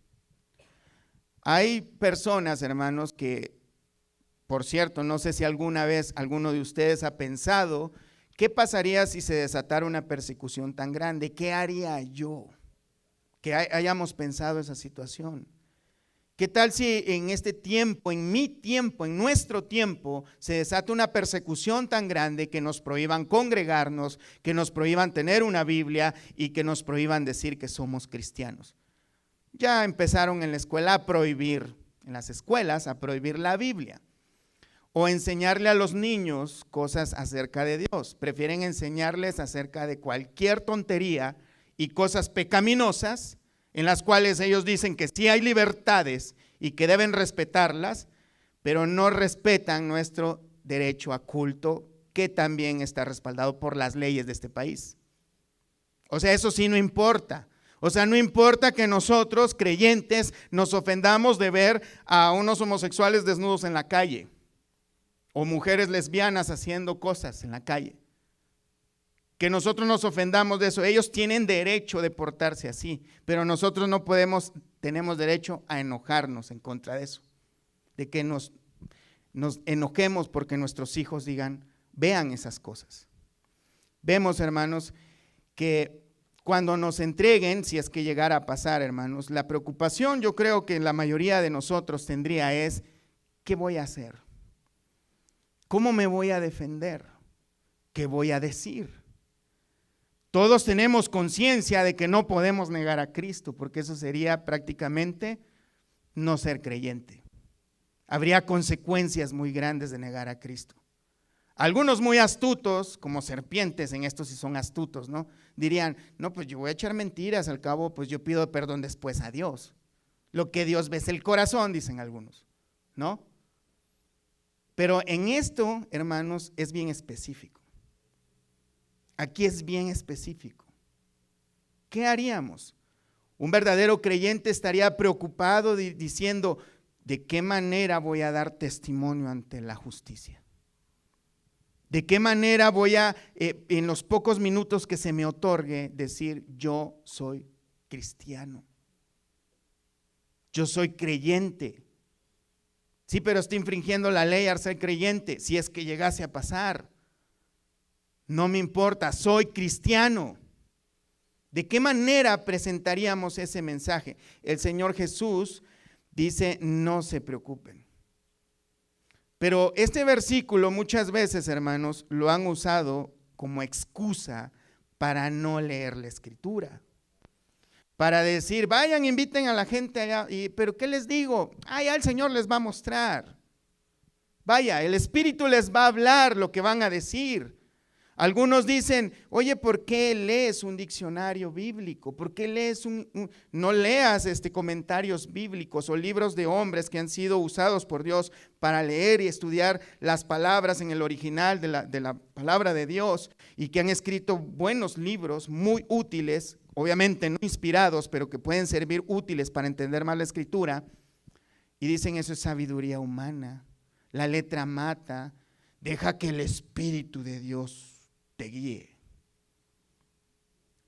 Hay personas, hermanos, que, por cierto, no sé si alguna vez alguno de ustedes ha pensado: ¿qué pasaría si se desatara una persecución tan grande? ¿Qué haría yo? Que hayamos pensado esa situación. ¿Qué tal si en este tiempo, en mi tiempo, en nuestro tiempo, se desata una persecución tan grande que nos prohíban congregarnos, que nos prohíban tener una Biblia y que nos prohíban decir que somos cristianos? Ya empezaron en la escuela a prohibir, en las escuelas a prohibir la Biblia. O enseñarle a los niños cosas acerca de Dios. Prefieren enseñarles acerca de cualquier tontería y cosas pecaminosas, en las cuales ellos dicen que sí hay libertades y que deben respetarlas, pero no respetan nuestro derecho a culto, que también está respaldado por las leyes de este país. O sea, eso sí no importa. O sea, no importa que nosotros, creyentes, nos ofendamos de ver a unos homosexuales desnudos en la calle o mujeres lesbianas haciendo cosas en la calle. Que nosotros nos ofendamos de eso. Ellos tienen derecho de portarse así, pero nosotros no tenemos derecho a enojarnos en contra de eso. De que nos enojemos porque nuestros hijos vean esas cosas. Vemos, hermanos, que cuando nos entreguen, si es que llegara a pasar, hermanos, la preocupación yo creo que la mayoría de nosotros tendría es, ¿qué voy a hacer? ¿Cómo me voy a defender? ¿Qué voy a decir? Todos tenemos conciencia de que no podemos negar a Cristo, porque eso sería prácticamente no ser creyente. Habría consecuencias muy grandes de negar a Cristo. Algunos muy astutos, como serpientes, en esto sí son astutos, ¿no? Dirían, no, pues yo voy a echar mentiras, al cabo pues yo pido perdón después a Dios. Lo que Dios ve es el corazón, dicen algunos, ¿no? Pero en esto, hermanos, es bien específico. Aquí es bien específico. ¿Qué haríamos? Un verdadero creyente estaría preocupado diciendo, ¿de qué manera voy a dar testimonio ante la justicia? ¿De qué manera voy a, en los pocos minutos que se me otorgue, decir yo soy cristiano? Yo soy creyente. Sí, pero estoy infringiendo la ley al ser creyente, si es que llegase a pasar. No me importa, soy cristiano. ¿De qué manera presentaríamos ese mensaje? El Señor Jesús dice, no se preocupen. Pero este versículo muchas veces, hermanos, lo han usado como excusa para no leer la Escritura. Para decir, vayan, inviten a la gente allá, pero ¿qué les digo? Ya el Señor les va a mostrar. Vaya, el Espíritu les va a hablar lo que van a decir. Algunos dicen, oye, ¿por qué lees un diccionario bíblico? ¿Por qué lees no leas comentarios bíblicos o libros de hombres que han sido usados por Dios para leer y estudiar las palabras en el original de la palabra de Dios y que han escrito buenos libros muy útiles, obviamente no inspirados, pero que pueden servir útiles para entender más la Escritura? Y dicen, eso es sabiduría humana, la letra mata, deja que el Espíritu de Dios te guíe.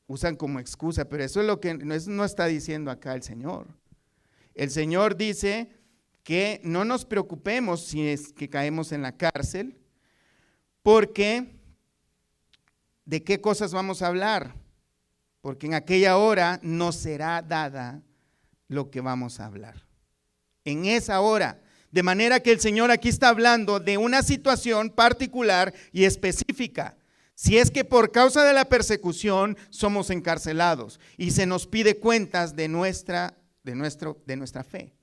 Usan como excusa, pero eso es lo que no está diciendo acá el Señor. El Señor dice que no nos preocupemos si es que caemos en la cárcel, porque ¿de qué cosas vamos a hablar? Porque en aquella hora nos será dada lo que vamos a hablar. En esa hora. De manera que el Señor aquí está hablando de una situación particular y específica. Si es que por causa de la persecución somos encarcelados y se nos pide cuentas de nuestra fe.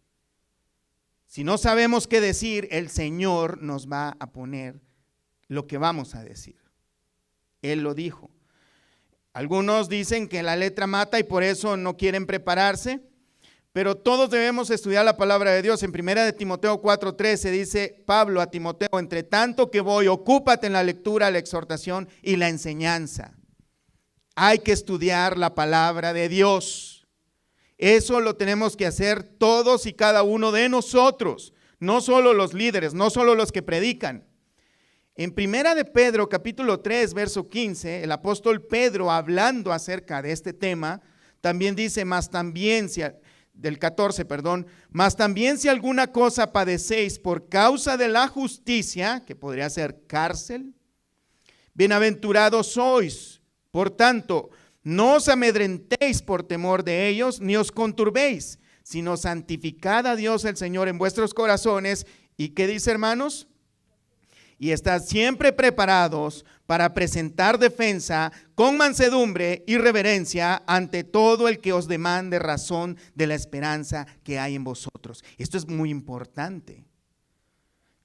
Si no sabemos qué decir, el Señor nos va a poner lo que vamos a decir. Él lo dijo. Algunos dicen que la letra mata y por eso no quieren prepararse, pero todos debemos estudiar la palabra de Dios. En 1 de Timoteo 4:13 dice Pablo a Timoteo, entre tanto que voy, ocúpate en la lectura, la exhortación y la enseñanza. Hay que estudiar la palabra de Dios. Eso lo tenemos que hacer todos y cada uno de nosotros, no solo los líderes, no solo los que predican. En 1 de Pedro capítulo 3 verso 15, el apóstol Pedro, hablando acerca de este tema, también dice, del 14, mas también si alguna cosa padecéis por causa de la justicia, que podría ser cárcel, bienaventurados sois. Por tanto, no os amedrentéis por temor de ellos, ni os conturbéis, sino santificad a Dios el Señor en vuestros corazones. ¿Y qué dice, hermanos? Y estad siempre preparados para presentar defensa con mansedumbre y reverencia ante todo el que os demande razón de la esperanza que hay en vosotros. Esto es muy importante.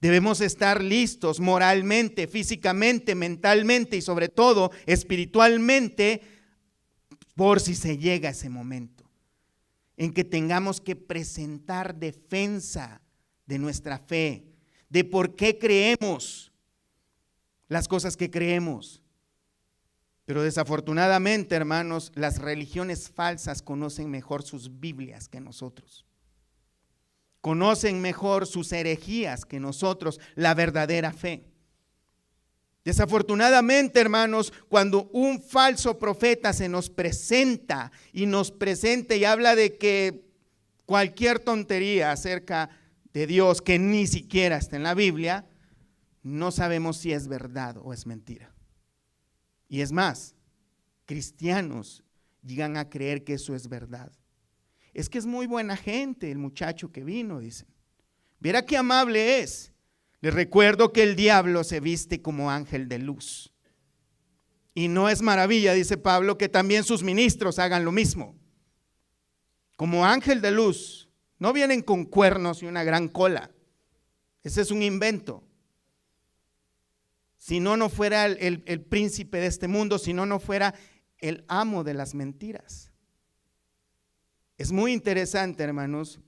Debemos estar listos moralmente, físicamente, mentalmente y sobre todo espiritualmente por si se llega ese momento en que tengamos que presentar defensa de nuestra fe, de por qué creemos las cosas que creemos. Pero desafortunadamente, hermanos, las religiones falsas conocen mejor sus Biblias que nosotros. Conocen mejor sus herejías que nosotros, la verdadera fe. Desafortunadamente, hermanos, cuando un falso profeta se nos presenta y habla de que cualquier tontería acerca de Dios que ni siquiera está en la Biblia, no sabemos si es verdad o es mentira. Y es más, cristianos llegan a creer que eso es verdad. Es que es muy buena gente el muchacho que vino, dicen. Viera qué amable es. Les recuerdo que el diablo se viste como ángel de luz. Y no es maravilla, dice Pablo, que también sus ministros hagan lo mismo. Como ángel de luz, no vienen con cuernos y una gran cola. Ese es un invento. Si no fuera el príncipe de este mundo, si no fuera el amo de las mentiras. Es muy interesante, hermanos,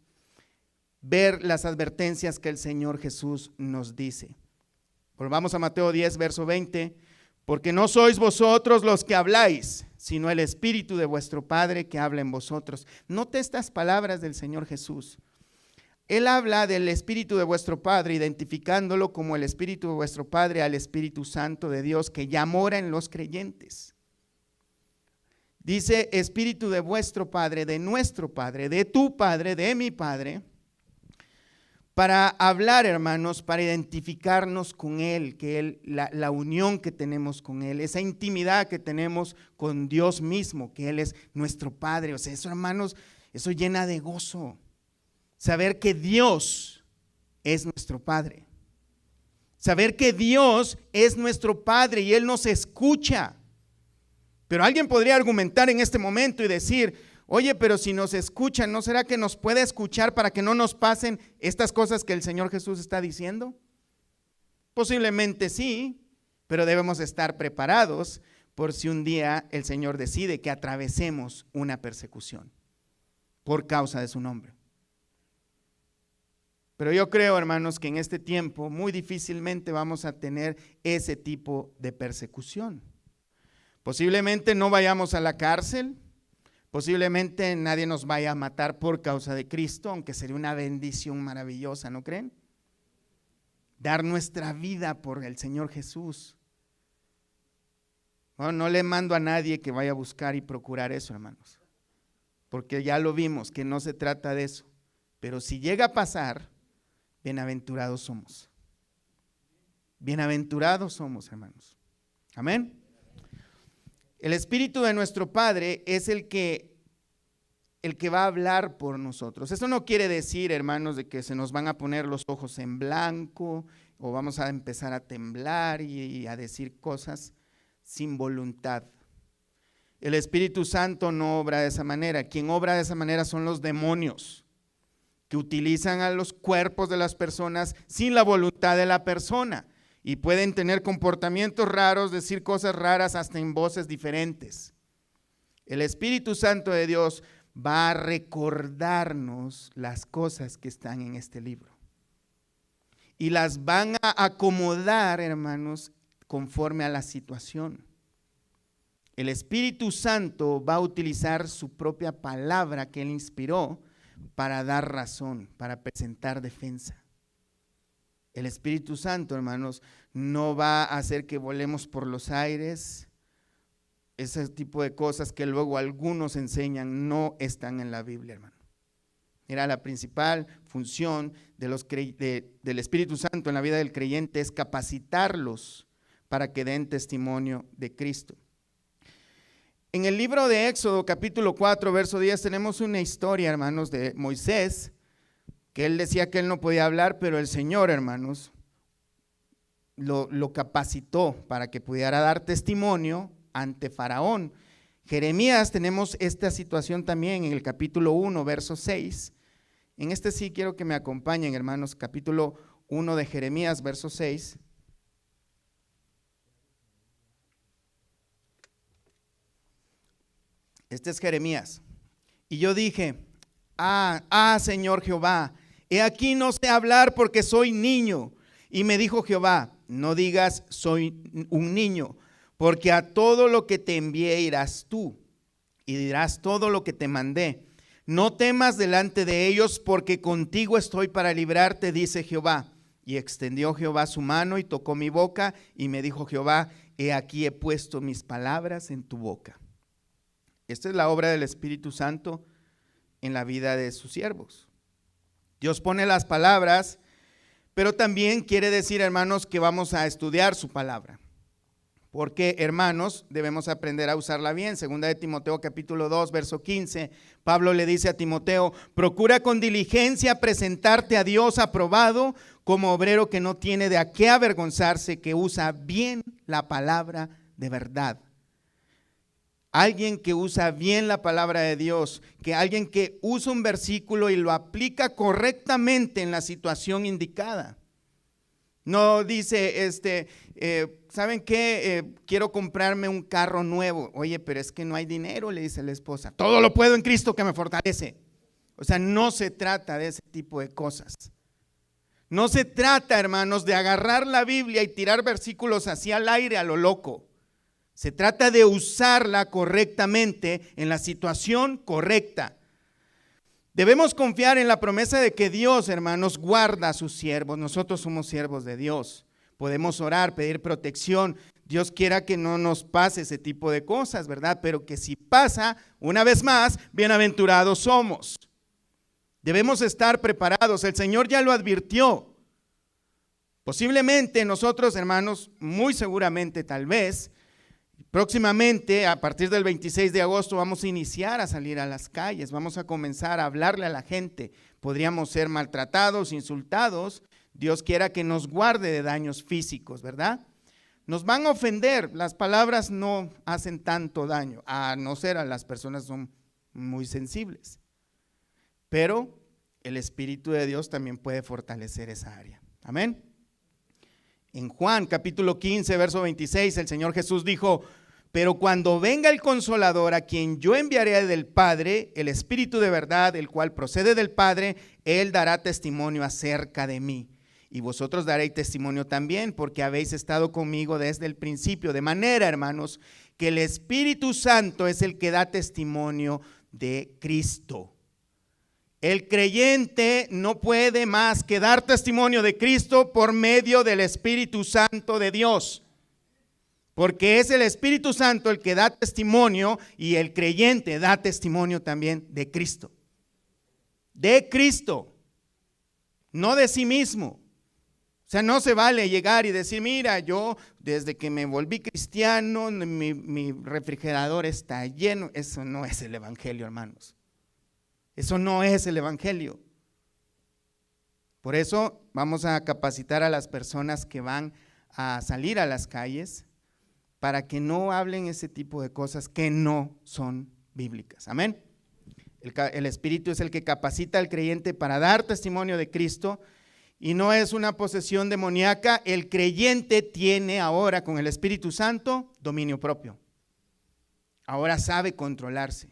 ver las advertencias que el Señor Jesús nos dice. Volvamos a Mateo 10, verso 20. Porque no sois vosotros los que habláis, sino el Espíritu de vuestro Padre que habla en vosotros. Note estas palabras del Señor Jesús. Él habla del Espíritu de vuestro Padre, identificándolo como el Espíritu de vuestro Padre al Espíritu Santo de Dios que ya mora en los creyentes. Dice Espíritu de vuestro Padre, de nuestro Padre, de tu Padre, de mi Padre, para hablar, hermanos, para identificarnos con Él, la unión que tenemos con Él, esa intimidad que tenemos con Dios mismo, que Él es nuestro Padre. O sea, eso, hermanos, eso llena de gozo. Saber que Dios es nuestro Padre. Saber que Dios es nuestro Padre y Él nos escucha. Pero alguien podría argumentar en este momento y decir, oye, pero si nos escuchan, ¿no será que nos puede escuchar para que no nos pasen estas cosas que el Señor Jesús está diciendo? Posiblemente sí, pero debemos estar preparados por si un día el Señor decide que atravesemos una persecución por causa de su nombre. Pero yo creo, hermanos, que en este tiempo muy difícilmente vamos a tener ese tipo de persecución. Posiblemente no vayamos a la cárcel. Posiblemente nadie nos vaya a matar por causa de Cristo, aunque sería una bendición maravillosa, ¿no creen? Dar nuestra vida por el Señor Jesús. Bueno, no le mando a nadie que vaya a buscar y procurar eso, hermanos, porque ya lo vimos, que no se trata de eso. Pero si llega a pasar, bienaventurados somos. Bienaventurados somos, hermanos. Amén. El Espíritu de nuestro Padre es el que va a hablar por nosotros. Eso no quiere decir, hermanos, de que se nos van a poner los ojos en blanco o vamos a empezar a temblar y a decir cosas sin voluntad. El Espíritu Santo no obra de esa manera. Quien obra de esa manera son los demonios, que utilizan a los cuerpos de las personas sin la voluntad de la persona. Y pueden tener comportamientos raros, decir cosas raras hasta en voces diferentes. El Espíritu Santo de Dios va a recordarnos las cosas que están en este libro. Y las van a acomodar, hermanos, conforme a la situación. El Espíritu Santo va a utilizar su propia palabra que Él inspiró para dar razón, para presentar defensa. El Espíritu Santo, hermanos, no va a hacer que volemos por los aires. Ese tipo de cosas que luego algunos enseñan no están en la Biblia, hermano. Mira, la principal función del Espíritu Santo en la vida del creyente es capacitarlos para que den testimonio de Cristo. En el libro de Éxodo, capítulo 4, verso 10, tenemos una historia, hermanos, de Moisés, que él decía que él no podía hablar, pero el Señor, hermanos, lo capacitó para que pudiera dar testimonio ante Faraón. Jeremías, tenemos esta situación también en el capítulo 1, verso 6. En este sí quiero que me acompañen, hermanos, capítulo 1 de Jeremías, verso 6. Este es Jeremías. Y yo dije, Señor Jehová, he aquí no sé hablar porque soy niño. Y me dijo Jehová, no digas soy un niño, porque a todo lo que te envié irás tú, y dirás todo lo que te mandé. No temas delante de ellos, porque contigo estoy para librarte, dice Jehová. Y extendió Jehová su mano y tocó mi boca, y me dijo Jehová, he aquí he puesto mis palabras en tu boca. Esta es la obra del Espíritu Santo en la vida de sus siervos. Dios pone las palabras, pero también quiere decir, hermanos, que vamos a estudiar su palabra. Porque, hermanos, debemos aprender a usarla bien. Segunda de Timoteo capítulo 2, verso 15, Pablo le dice a Timoteo, procura con diligencia presentarte a Dios aprobado como obrero que no tiene de a qué avergonzarse, que usa bien la palabra de verdad. Alguien que usa bien la palabra de Dios, que alguien que usa un versículo y lo aplica correctamente en la situación indicada. No dice, ¿saben qué? Quiero comprarme un carro nuevo. Oye, pero es que no hay dinero, le dice la esposa. Todo lo puedo en Cristo que me fortalece. O sea, no se trata de ese tipo de cosas. No se trata, hermanos, de agarrar la Biblia y tirar versículos así al aire a lo loco. Se trata de usarla correctamente en la situación correcta. Debemos confiar en la promesa de que Dios, hermanos, guarda a sus siervos. Nosotros somos siervos de Dios. Podemos orar, pedir protección. Dios quiera que no nos pase ese tipo de cosas, ¿verdad? Pero que si pasa, una vez más, bienaventurados somos. Debemos estar preparados. El Señor ya lo advirtió. Posiblemente nosotros, hermanos, muy seguramente, tal vez, próximamente, a partir del 26 de agosto, vamos a iniciar a salir a las calles, vamos a comenzar a hablarle a la gente. Podríamos ser maltratados, insultados. Dios quiera que nos guarde de daños físicos, ¿verdad? Nos van a ofender, las palabras no hacen tanto daño, a no ser a las personas son muy sensibles. Pero el Espíritu de Dios también puede fortalecer esa área. Amén. En Juan capítulo 15, verso 26, el Señor Jesús dijo, pero cuando venga el Consolador, a quien yo enviaré del Padre, el Espíritu de verdad, el cual procede del Padre, Él dará testimonio acerca de mí. Y vosotros daréis testimonio también, porque habéis estado conmigo desde el principio. De manera, hermanos, que el Espíritu Santo es el que da testimonio de Cristo. El creyente no puede más que dar testimonio de Cristo por medio del Espíritu Santo de Dios. Porque es el Espíritu Santo el que da testimonio y el creyente da testimonio también de Cristo. De Cristo, no de sí mismo. O sea, no se vale llegar y decir, mira, yo desde que me volví cristiano, mi refrigerador está lleno. Eso no es el evangelio, hermanos. Eso no es el evangelio. Por eso vamos a capacitar a las personas que van a salir a las calles para que no hablen ese tipo de cosas que no son bíblicas. Amén. El Espíritu es el que capacita al creyente para dar testimonio de Cristo y no es una posesión demoníaca. El creyente tiene ahora con el Espíritu Santo dominio propio. Ahora sabe controlarse.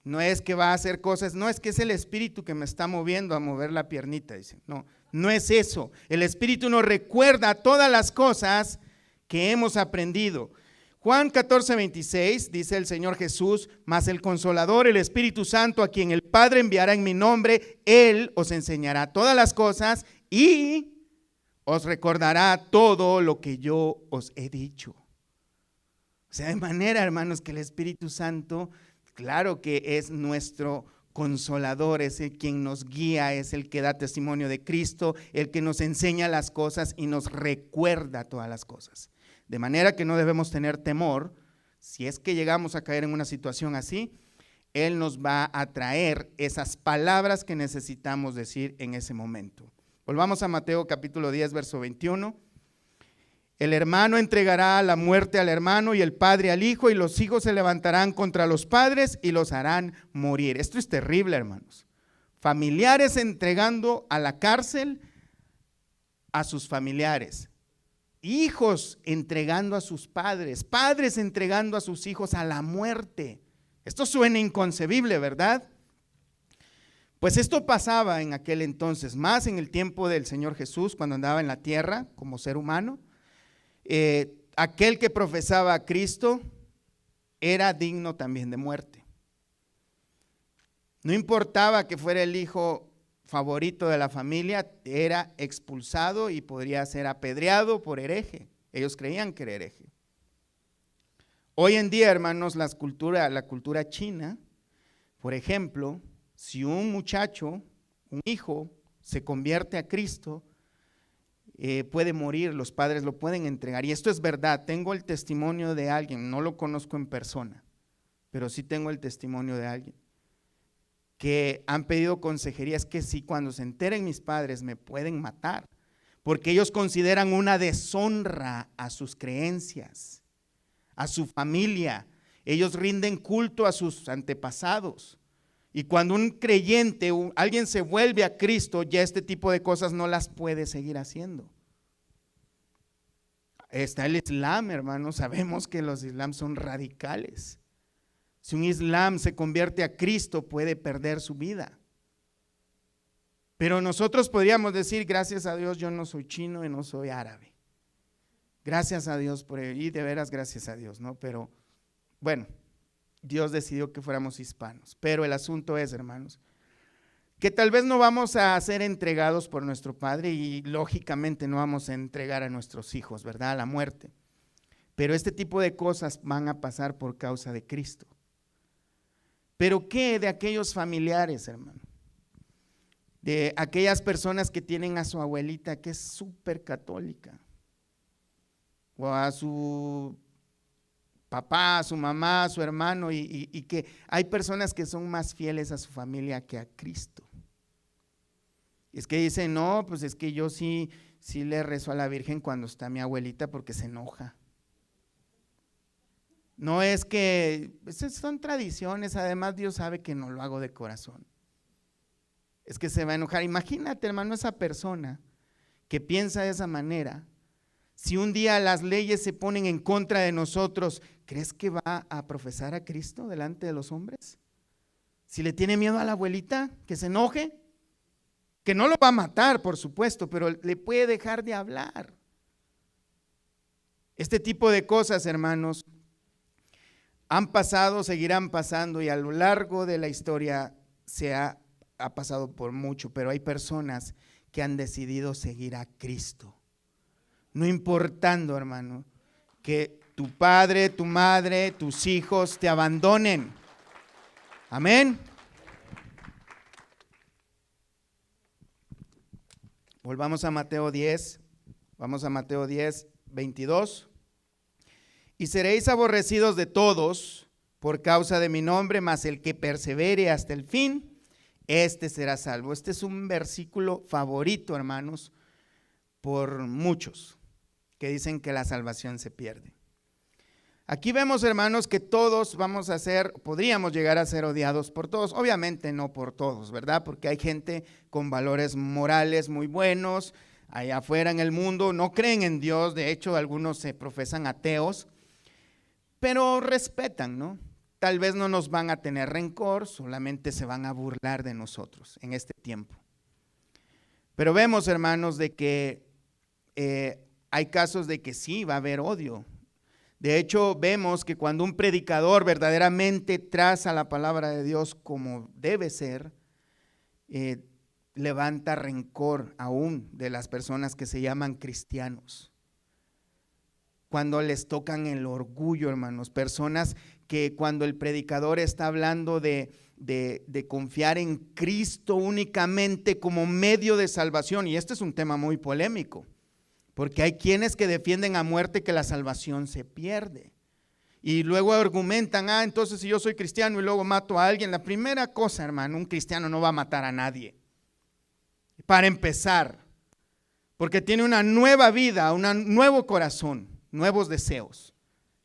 No es que va a hacer cosas, no es que es el Espíritu que me está moviendo a mover la piernita, dice. No, no es eso. El Espíritu nos recuerda todas las cosas que hemos aprendido. Juan 14, 26 dice el Señor Jesús, mas el Consolador, el Espíritu Santo, a quien el Padre enviará en mi nombre, Él os enseñará todas las cosas y os recordará todo lo que yo os he dicho. O sea, de manera, hermanos, que el Espíritu Santo, claro que es nuestro Consolador, es el quien nos guía, es el que da testimonio de Cristo, el que nos enseña las cosas y nos recuerda todas las cosas. De manera que no debemos tener temor, si es que llegamos a caer en una situación así, Él nos va a traer esas palabras que necesitamos decir en ese momento. Volvamos a Mateo capítulo 10, verso 21. El hermano entregará la muerte al hermano y el padre al hijo, y los hijos se levantarán contra los padres y los harán morir. Esto es terrible, hermanos. Familiares entregando a la cárcel a sus familiares. Hijos entregando a sus padres, padres entregando a sus hijos a la muerte. Esto suena inconcebible, ¿verdad? Pues esto pasaba en aquel entonces, más en el tiempo del Señor Jesús, cuando andaba en la tierra como ser humano. aquel que profesaba a Cristo era digno también de muerte. No importaba que fuera el hijo favorito de la familia, era expulsado y podría ser apedreado por hereje. Ellos creían que era hereje. Hoy en día, hermanos, la cultura china, por ejemplo, si un muchacho, un hijo, se convierte a Cristo, puede morir, los padres lo pueden entregar. Y esto es verdad, tengo el testimonio de alguien, no lo conozco en persona, pero sí tengo el testimonio de alguien que han pedido consejería. Es que si cuando se enteren mis padres me pueden matar, porque ellos consideran una deshonra a sus creencias, a su familia. Ellos rinden culto a sus antepasados. Y cuando un creyente, alguien se vuelve a Cristo, ya este tipo de cosas no las puede seguir haciendo. Está el Islam, hermanos, sabemos que los Islam son radicales. Si un Islam se convierte a Cristo, puede perder su vida. Pero nosotros podríamos decir, gracias a Dios, yo no soy chino y no soy árabe. Gracias a Dios por ello, y de veras gracias a Dios, ¿no? Pero bueno, Dios decidió que fuéramos hispanos. Pero el asunto es, hermanos, que tal vez no vamos a ser entregados por nuestro Padre y lógicamente no vamos a entregar a nuestros hijos, ¿verdad? A la muerte. Pero este tipo de cosas van a pasar por causa de Cristo. Pero ¿qué de aquellos familiares, hermano? De aquellas personas que tienen a su abuelita que es súper católica, o a su papá, a su mamá, a su hermano, y que hay personas que son más fieles a su familia que a Cristo. Es que dicen, no, pues es que yo sí le rezo a la Virgen cuando está mi abuelita porque se enoja. No es que, esas son tradiciones, además Dios sabe que no lo hago de corazón. Es que se va a enojar. Imagínate, hermano, esa persona que piensa de esa manera, si un día las leyes se ponen en contra de nosotros, ¿crees que va a profesar a Cristo delante de los hombres? Si le tiene miedo a la abuelita, que se enoje, que no lo va a matar, por supuesto, pero le puede dejar de hablar. Este tipo de cosas, hermanos, han pasado, seguirán pasando, y a lo largo de la historia se ha pasado por mucho, pero hay personas que han decidido seguir a Cristo. No importando, hermano, que tu padre, tu madre, tus hijos te abandonen. Amén. Volvamos a Mateo 10, vamos a Mateo 10, 22. Y seréis aborrecidos de todos por causa de mi nombre, mas el que persevere hasta el fin, este será salvo. Este es un versículo favorito, hermanos, por muchos que dicen que la salvación se pierde. Aquí vemos, hermanos, que todos podríamos llegar a ser odiados por todos. Obviamente no por todos, ¿verdad? Porque hay gente con valores morales muy buenos, allá afuera en el mundo, no creen en Dios, de hecho algunos se profesan ateos, pero respetan, ¿no? Tal vez no nos van a tener rencor, solamente se van a burlar de nosotros en este tiempo. Pero vemos, hermanos, de que hay casos de que sí va a haber odio. De hecho, vemos que cuando un predicador verdaderamente traza la palabra de Dios como debe ser, levanta rencor aún de las personas que se llaman cristianos. Cuando les tocan el orgullo, hermanos, personas que cuando el predicador está hablando de confiar en Cristo únicamente como medio de salvación, y este es un tema muy polémico, porque hay quienes que defienden a muerte que la salvación se pierde, y luego argumentan, entonces si yo soy cristiano y luego mato a alguien, la primera cosa, hermano, un cristiano no va a matar a nadie, para empezar, porque tiene una nueva vida, un nuevo corazón, nuevos deseos,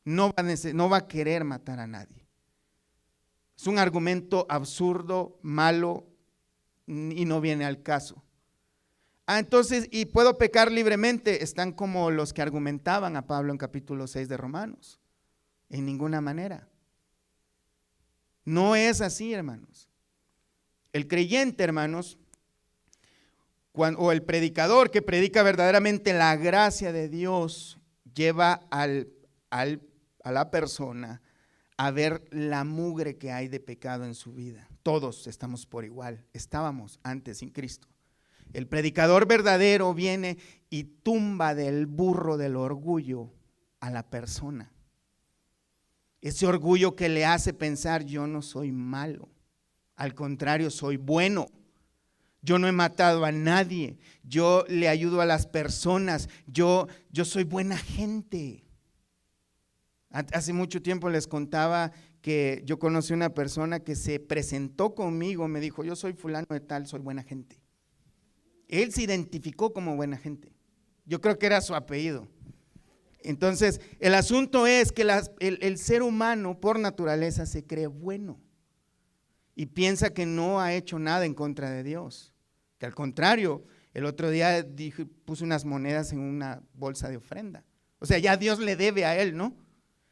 no va a querer matar a nadie. Es un argumento absurdo, malo, y no viene al caso. Entonces, ¿y puedo pecar libremente? Están como los que argumentaban a Pablo en capítulo 6 de Romanos. En ninguna manera. No es así, hermanos. El creyente, hermanos, o el predicador que predica verdaderamente la gracia de Dios, lleva a la persona a ver la mugre que hay de pecado en su vida. Todos estamos por igual, estábamos antes sin Cristo. El predicador verdadero viene y tumba del burro del orgullo a la persona. Ese orgullo que le hace pensar: yo no soy malo, al contrario, soy bueno. Yo no he matado a nadie, yo le ayudo a las personas, yo soy buena gente. Hace mucho tiempo les contaba que yo conocí una persona que se presentó conmigo, me dijo: yo soy fulano de tal, soy buena gente. Él se identificó como buena gente. Yo creo que era su apellido. Entonces, el asunto es que el ser humano por naturaleza se cree bueno y piensa que no ha hecho nada en contra de Dios. Que al contrario, el otro día puse unas monedas en una bolsa de ofrenda. O sea, ya Dios le debe a él, ¿no?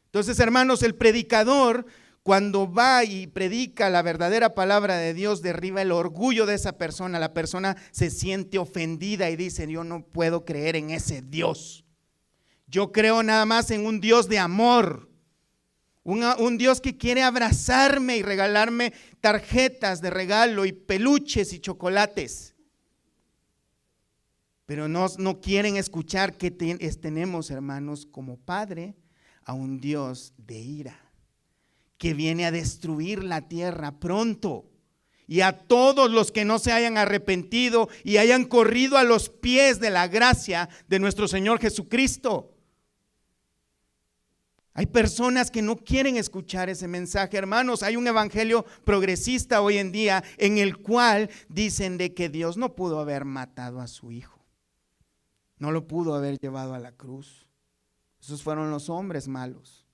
Entonces, hermanos, el predicador, cuando va y predica la verdadera palabra de Dios, derriba el orgullo de esa persona. La persona se siente ofendida y dice: yo no puedo creer en ese Dios. Yo creo nada más en un Dios de amor. Un Dios que quiere abrazarme y regalarme tarjetas de regalo y peluches y chocolates. Pero no quieren escuchar que tenemos, hermanos, como Padre a un Dios de ira, que viene a destruir la tierra pronto. Y a todos los que no se hayan arrepentido y hayan corrido a los pies de la gracia de nuestro Señor Jesucristo. Hay personas que no quieren escuchar ese mensaje, hermanos. Hay un evangelio progresista hoy en día en el cual dicen de que Dios no pudo haber matado a su hijo. No lo pudo haber llevado a la cruz. Esos fueron los hombres malos.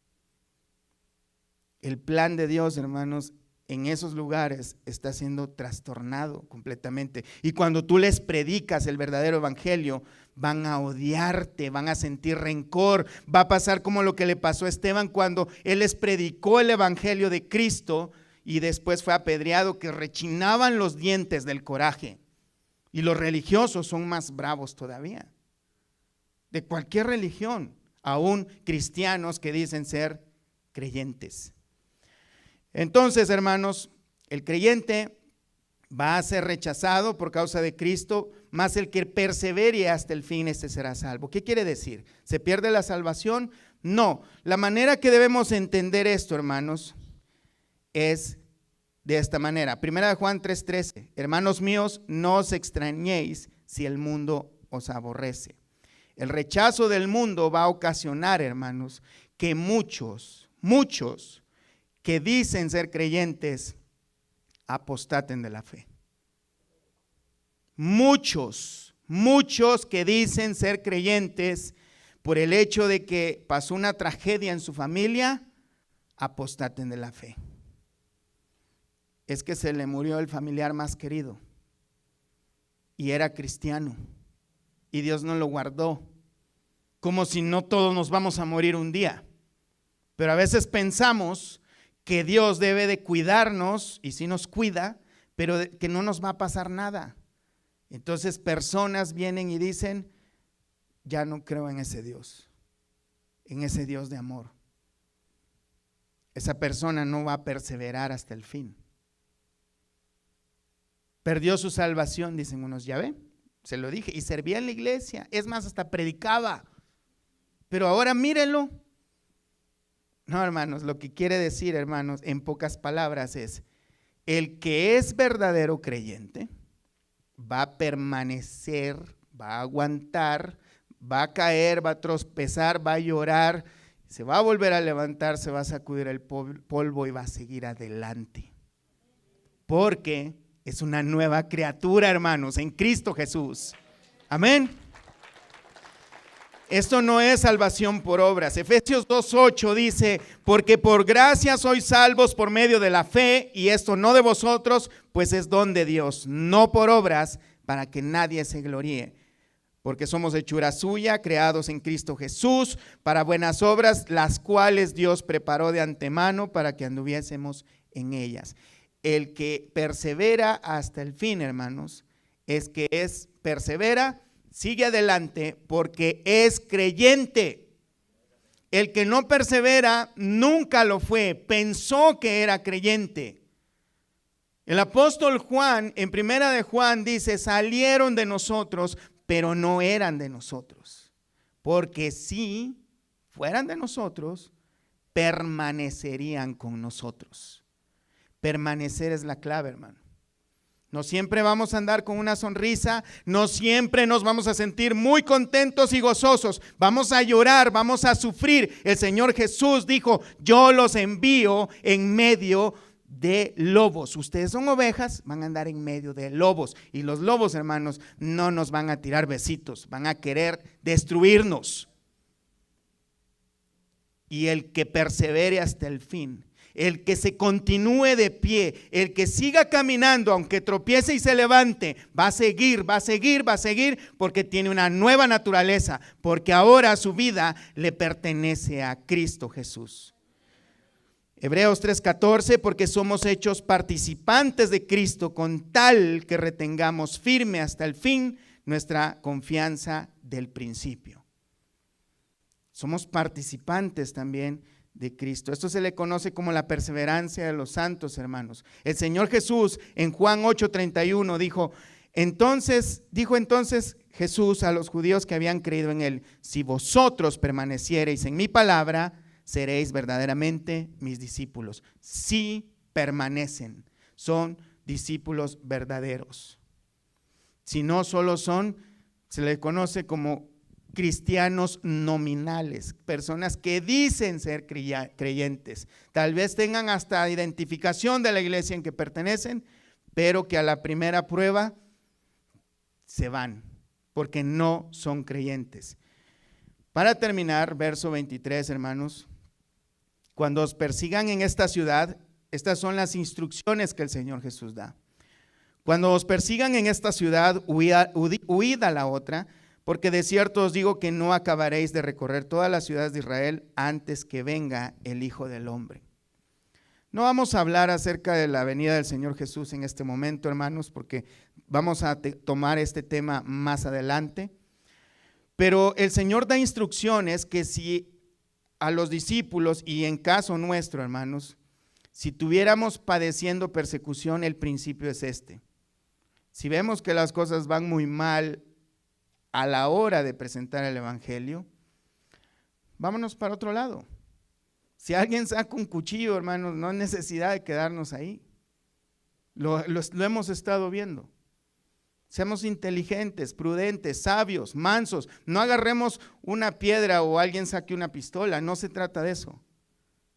El plan de Dios, hermanos, en esos lugares está siendo trastornado completamente. Y cuando tú les predicas el verdadero evangelio, van a odiarte, van a sentir rencor. Va a pasar como lo que le pasó a Esteban cuando él les predicó el evangelio de Cristo y después fue apedreado, que rechinaban los dientes del coraje. Y los religiosos son más bravos todavía. De cualquier religión, aún cristianos que dicen ser creyentes. Entonces, hermanos, el creyente va a ser rechazado por causa de Cristo, mas el que persevere hasta el fin, este será salvo. ¿Qué quiere decir? ¿Se pierde la salvación? No. La manera que debemos entender esto, hermanos, es de esta manera. Primera de Juan 3:13. Hermanos míos, no os extrañéis si el mundo os aborrece. El rechazo del mundo va a ocasionar, hermanos, que muchos que dicen ser creyentes apostaten de la fe. Muchos que dicen ser creyentes, por el hecho de que pasó una tragedia en su familia, apostaten de la fe. Es que se le murió el familiar más querido y era cristiano y Dios no lo guardó, como si no todos nos vamos a morir un día. Pero a veces pensamos que Dios debe de cuidarnos, y sí nos cuida, pero que no nos va a pasar nada. Entonces personas vienen y dicen: ya no creo en ese Dios de amor. Esa persona no va a perseverar hasta el fin. Perdió su salvación, dicen unos. Ya ve, se lo dije, y servía en la iglesia, es más, hasta predicaba, pero ahora mírenlo. No, hermanos, lo que quiere decir, hermanos, en pocas palabras es: el que es verdadero creyente va a permanecer, va a aguantar, va a caer, va a tropezar, va a llorar, se va a volver a levantar, se va a sacudir el polvo y va a seguir adelante. Porque es una nueva criatura, hermanos, en Cristo Jesús. Amén. Esto no es salvación por obras. Efesios 2:8 dice: porque por gracia sois salvos por medio de la fe, y esto no de vosotros, pues es don de Dios, no por obras, para que nadie se gloríe. Porque somos hechura suya, creados en Cristo Jesús, para buenas obras, las cuales Dios preparó de antemano para que anduviésemos en ellas. El que persevera hasta el fin, hermanos, persevera, sigue adelante porque es creyente. El que no persevera nunca lo fue, pensó que era creyente. El apóstol Juan, en primera de Juan, dice, salieron de nosotros, pero no eran de nosotros. Porque si fueran de nosotros, permanecerían con nosotros. Permanecer es la clave, hermano. No siempre vamos a andar con una sonrisa, no siempre nos vamos a sentir muy contentos y gozosos. Vamos a llorar, vamos a sufrir. El Señor Jesús dijo, yo los envío en medio de lobos. Ustedes son ovejas, van a andar en medio de lobos. Y los lobos, hermanos, no nos van a tirar besitos, van a querer destruirnos. Y el que persevere hasta el fin, el que se continúe de pie, el que siga caminando, aunque tropiece y se levante, va a seguir, va a seguir, va a seguir, porque tiene una nueva naturaleza, porque ahora su vida le pertenece a Cristo Jesús. Hebreos 3:14, porque somos hechos participantes de Cristo con tal que retengamos firme hasta el fin nuestra confianza del principio. Somos participantes también de Cristo. Esto se le conoce como la perseverancia de los santos, hermanos. El Señor Jesús en Juan 8:31 dijo entonces Jesús a los judíos que habían creído en él, si vosotros permaneciereis en mi palabra, seréis verdaderamente mis discípulos. Si permanecen, son discípulos verdaderos. Si no, solo son, se les conoce como cristianos nominales, personas que dicen ser creyentes, tal vez tengan hasta identificación de la iglesia en que pertenecen, pero que a la primera prueba se van, porque no son creyentes. Para terminar, verso 23, hermanos, cuando os persigan en esta ciudad, estas son las instrucciones que el Señor Jesús da. Cuando os persigan en esta ciudad, huid a la otra, porque de cierto os digo que no acabaréis de recorrer todas las ciudades de Israel antes que venga el Hijo del Hombre. No vamos a hablar acerca de la venida del Señor Jesús en este momento, hermanos, porque vamos a tomar este tema más adelante. Pero el Señor da instrucciones que si a los discípulos, y en caso nuestro, hermanos, si tuviéramos padeciendo persecución, el principio es este. Si vemos que las cosas van muy mal a la hora de presentar el evangelio, vámonos para otro lado. Si alguien saca un cuchillo, hermanos, no hay necesidad de quedarnos ahí. Lo hemos estado viendo. Seamos inteligentes, prudentes, sabios, mansos. No agarremos una piedra o alguien saque una pistola. No se trata de eso,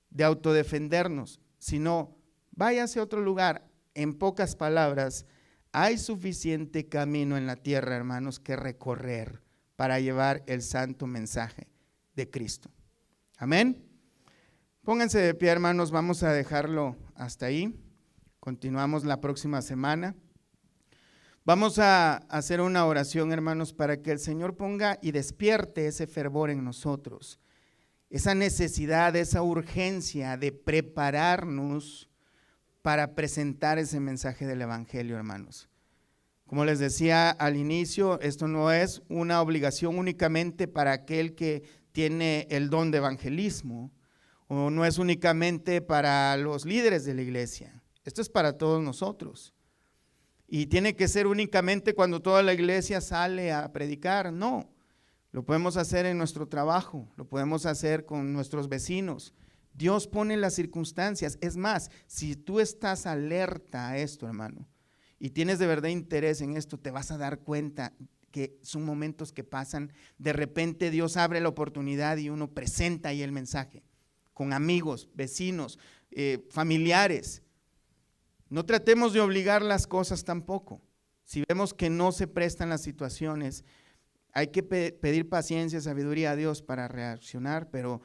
de autodefendernos, sino váyase a otro lugar. En pocas palabras, hay suficiente camino en la tierra, hermanos, que recorrer para llevar el santo mensaje de Cristo. Amén. Pónganse de pie, hermanos, vamos a dejarlo hasta ahí. Continuamos la próxima semana. Vamos a hacer una oración, hermanos, para que el Señor ponga y despierte ese fervor en nosotros, esa necesidad, esa urgencia de prepararnos para presentar ese mensaje del evangelio, hermanos. Como les decía al inicio, esto no es una obligación únicamente para aquel que tiene el don de evangelismo, o no es únicamente para los líderes de la iglesia. Esto es para todos nosotros. Y tiene que ser únicamente cuando toda la iglesia sale a predicar. No, lo podemos hacer en nuestro trabajo, lo podemos hacer con nuestros vecinos. Dios pone las circunstancias. Es más, si tú estás alerta a esto, hermano, y tienes de verdad interés en esto, te vas a dar cuenta que son momentos que pasan. De repente Dios abre la oportunidad y uno presenta ahí el mensaje con amigos, vecinos, familiares. No tratemos de obligar las cosas tampoco. Si vemos que no se prestan las situaciones, hay que pedir paciencia, sabiduría a Dios para reaccionar, pero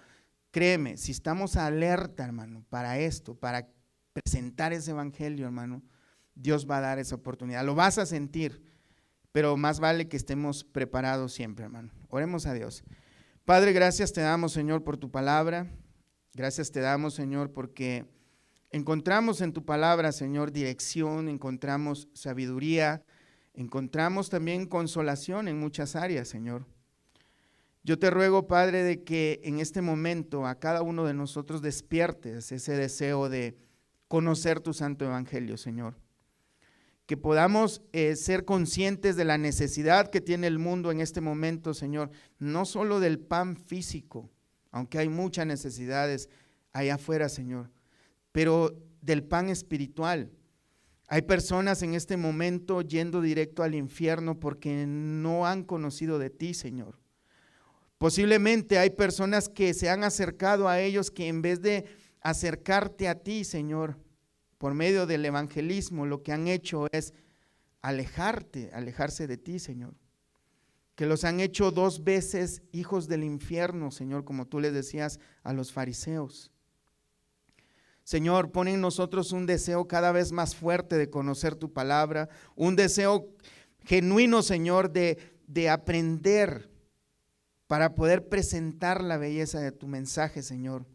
créeme, si estamos alerta, hermano, para esto, para presentar ese evangelio, hermano, Dios va a dar esa oportunidad. Lo vas a sentir, pero más vale que estemos preparados siempre, hermano. Oremos a Dios. Padre, gracias te damos, Señor, por tu palabra. Gracias te damos, Señor, porque encontramos en tu palabra, Señor, dirección, encontramos sabiduría, encontramos también consolación en muchas áreas, Señor. Yo te ruego, Padre, de que en este momento a cada uno de nosotros despiertes ese deseo de conocer tu santo evangelio, Señor. Que podamos ser conscientes de la necesidad que tiene el mundo en este momento, Señor, no solo del pan físico, aunque hay muchas necesidades allá afuera, Señor, pero del pan espiritual. Hay personas en este momento yendo directo al infierno porque no han conocido de ti, Señor. Posiblemente hay personas que se han acercado a ellos que en vez de acercarte a ti, Señor, por medio del evangelismo, lo que han hecho es alejarse de ti, Señor. Que los han hecho 2 veces hijos del infierno, Señor, como tú les decías a los fariseos. Señor, pon en nosotros un deseo cada vez más fuerte de conocer tu palabra, un deseo genuino, Señor, de aprender para poder presentar la belleza de tu mensaje, Señor,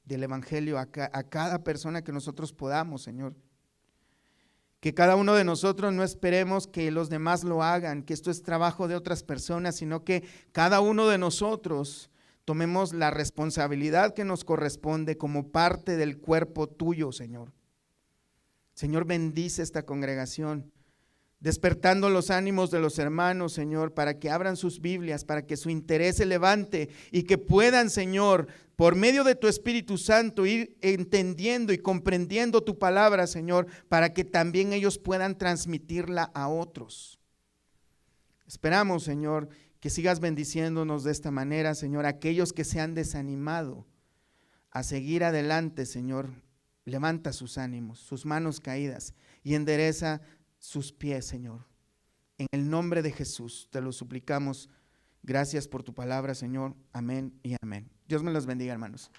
del evangelio a cada persona que nosotros podamos, Señor. Que cada uno de nosotros no esperemos que los demás lo hagan, que esto es trabajo de otras personas, sino que cada uno de nosotros tomemos la responsabilidad que nos corresponde como parte del cuerpo tuyo, Señor. Señor, bendice esta congregación, despertando los ánimos de los hermanos, Señor, para que abran sus Biblias, para que su interés se levante y que puedan, Señor, por medio de tu Espíritu Santo, ir entendiendo y comprendiendo tu palabra, Señor, para que también ellos puedan transmitirla a otros. Esperamos, Señor, que sigas bendiciéndonos de esta manera, Señor. Aquellos que se han desanimado a seguir adelante, Señor, levanta sus ánimos, sus manos caídas y endereza sus pies, Señor. En el nombre de Jesús te lo suplicamos. Gracias por tu palabra, Señor. Amén y amén. Dios me los bendiga, hermanos.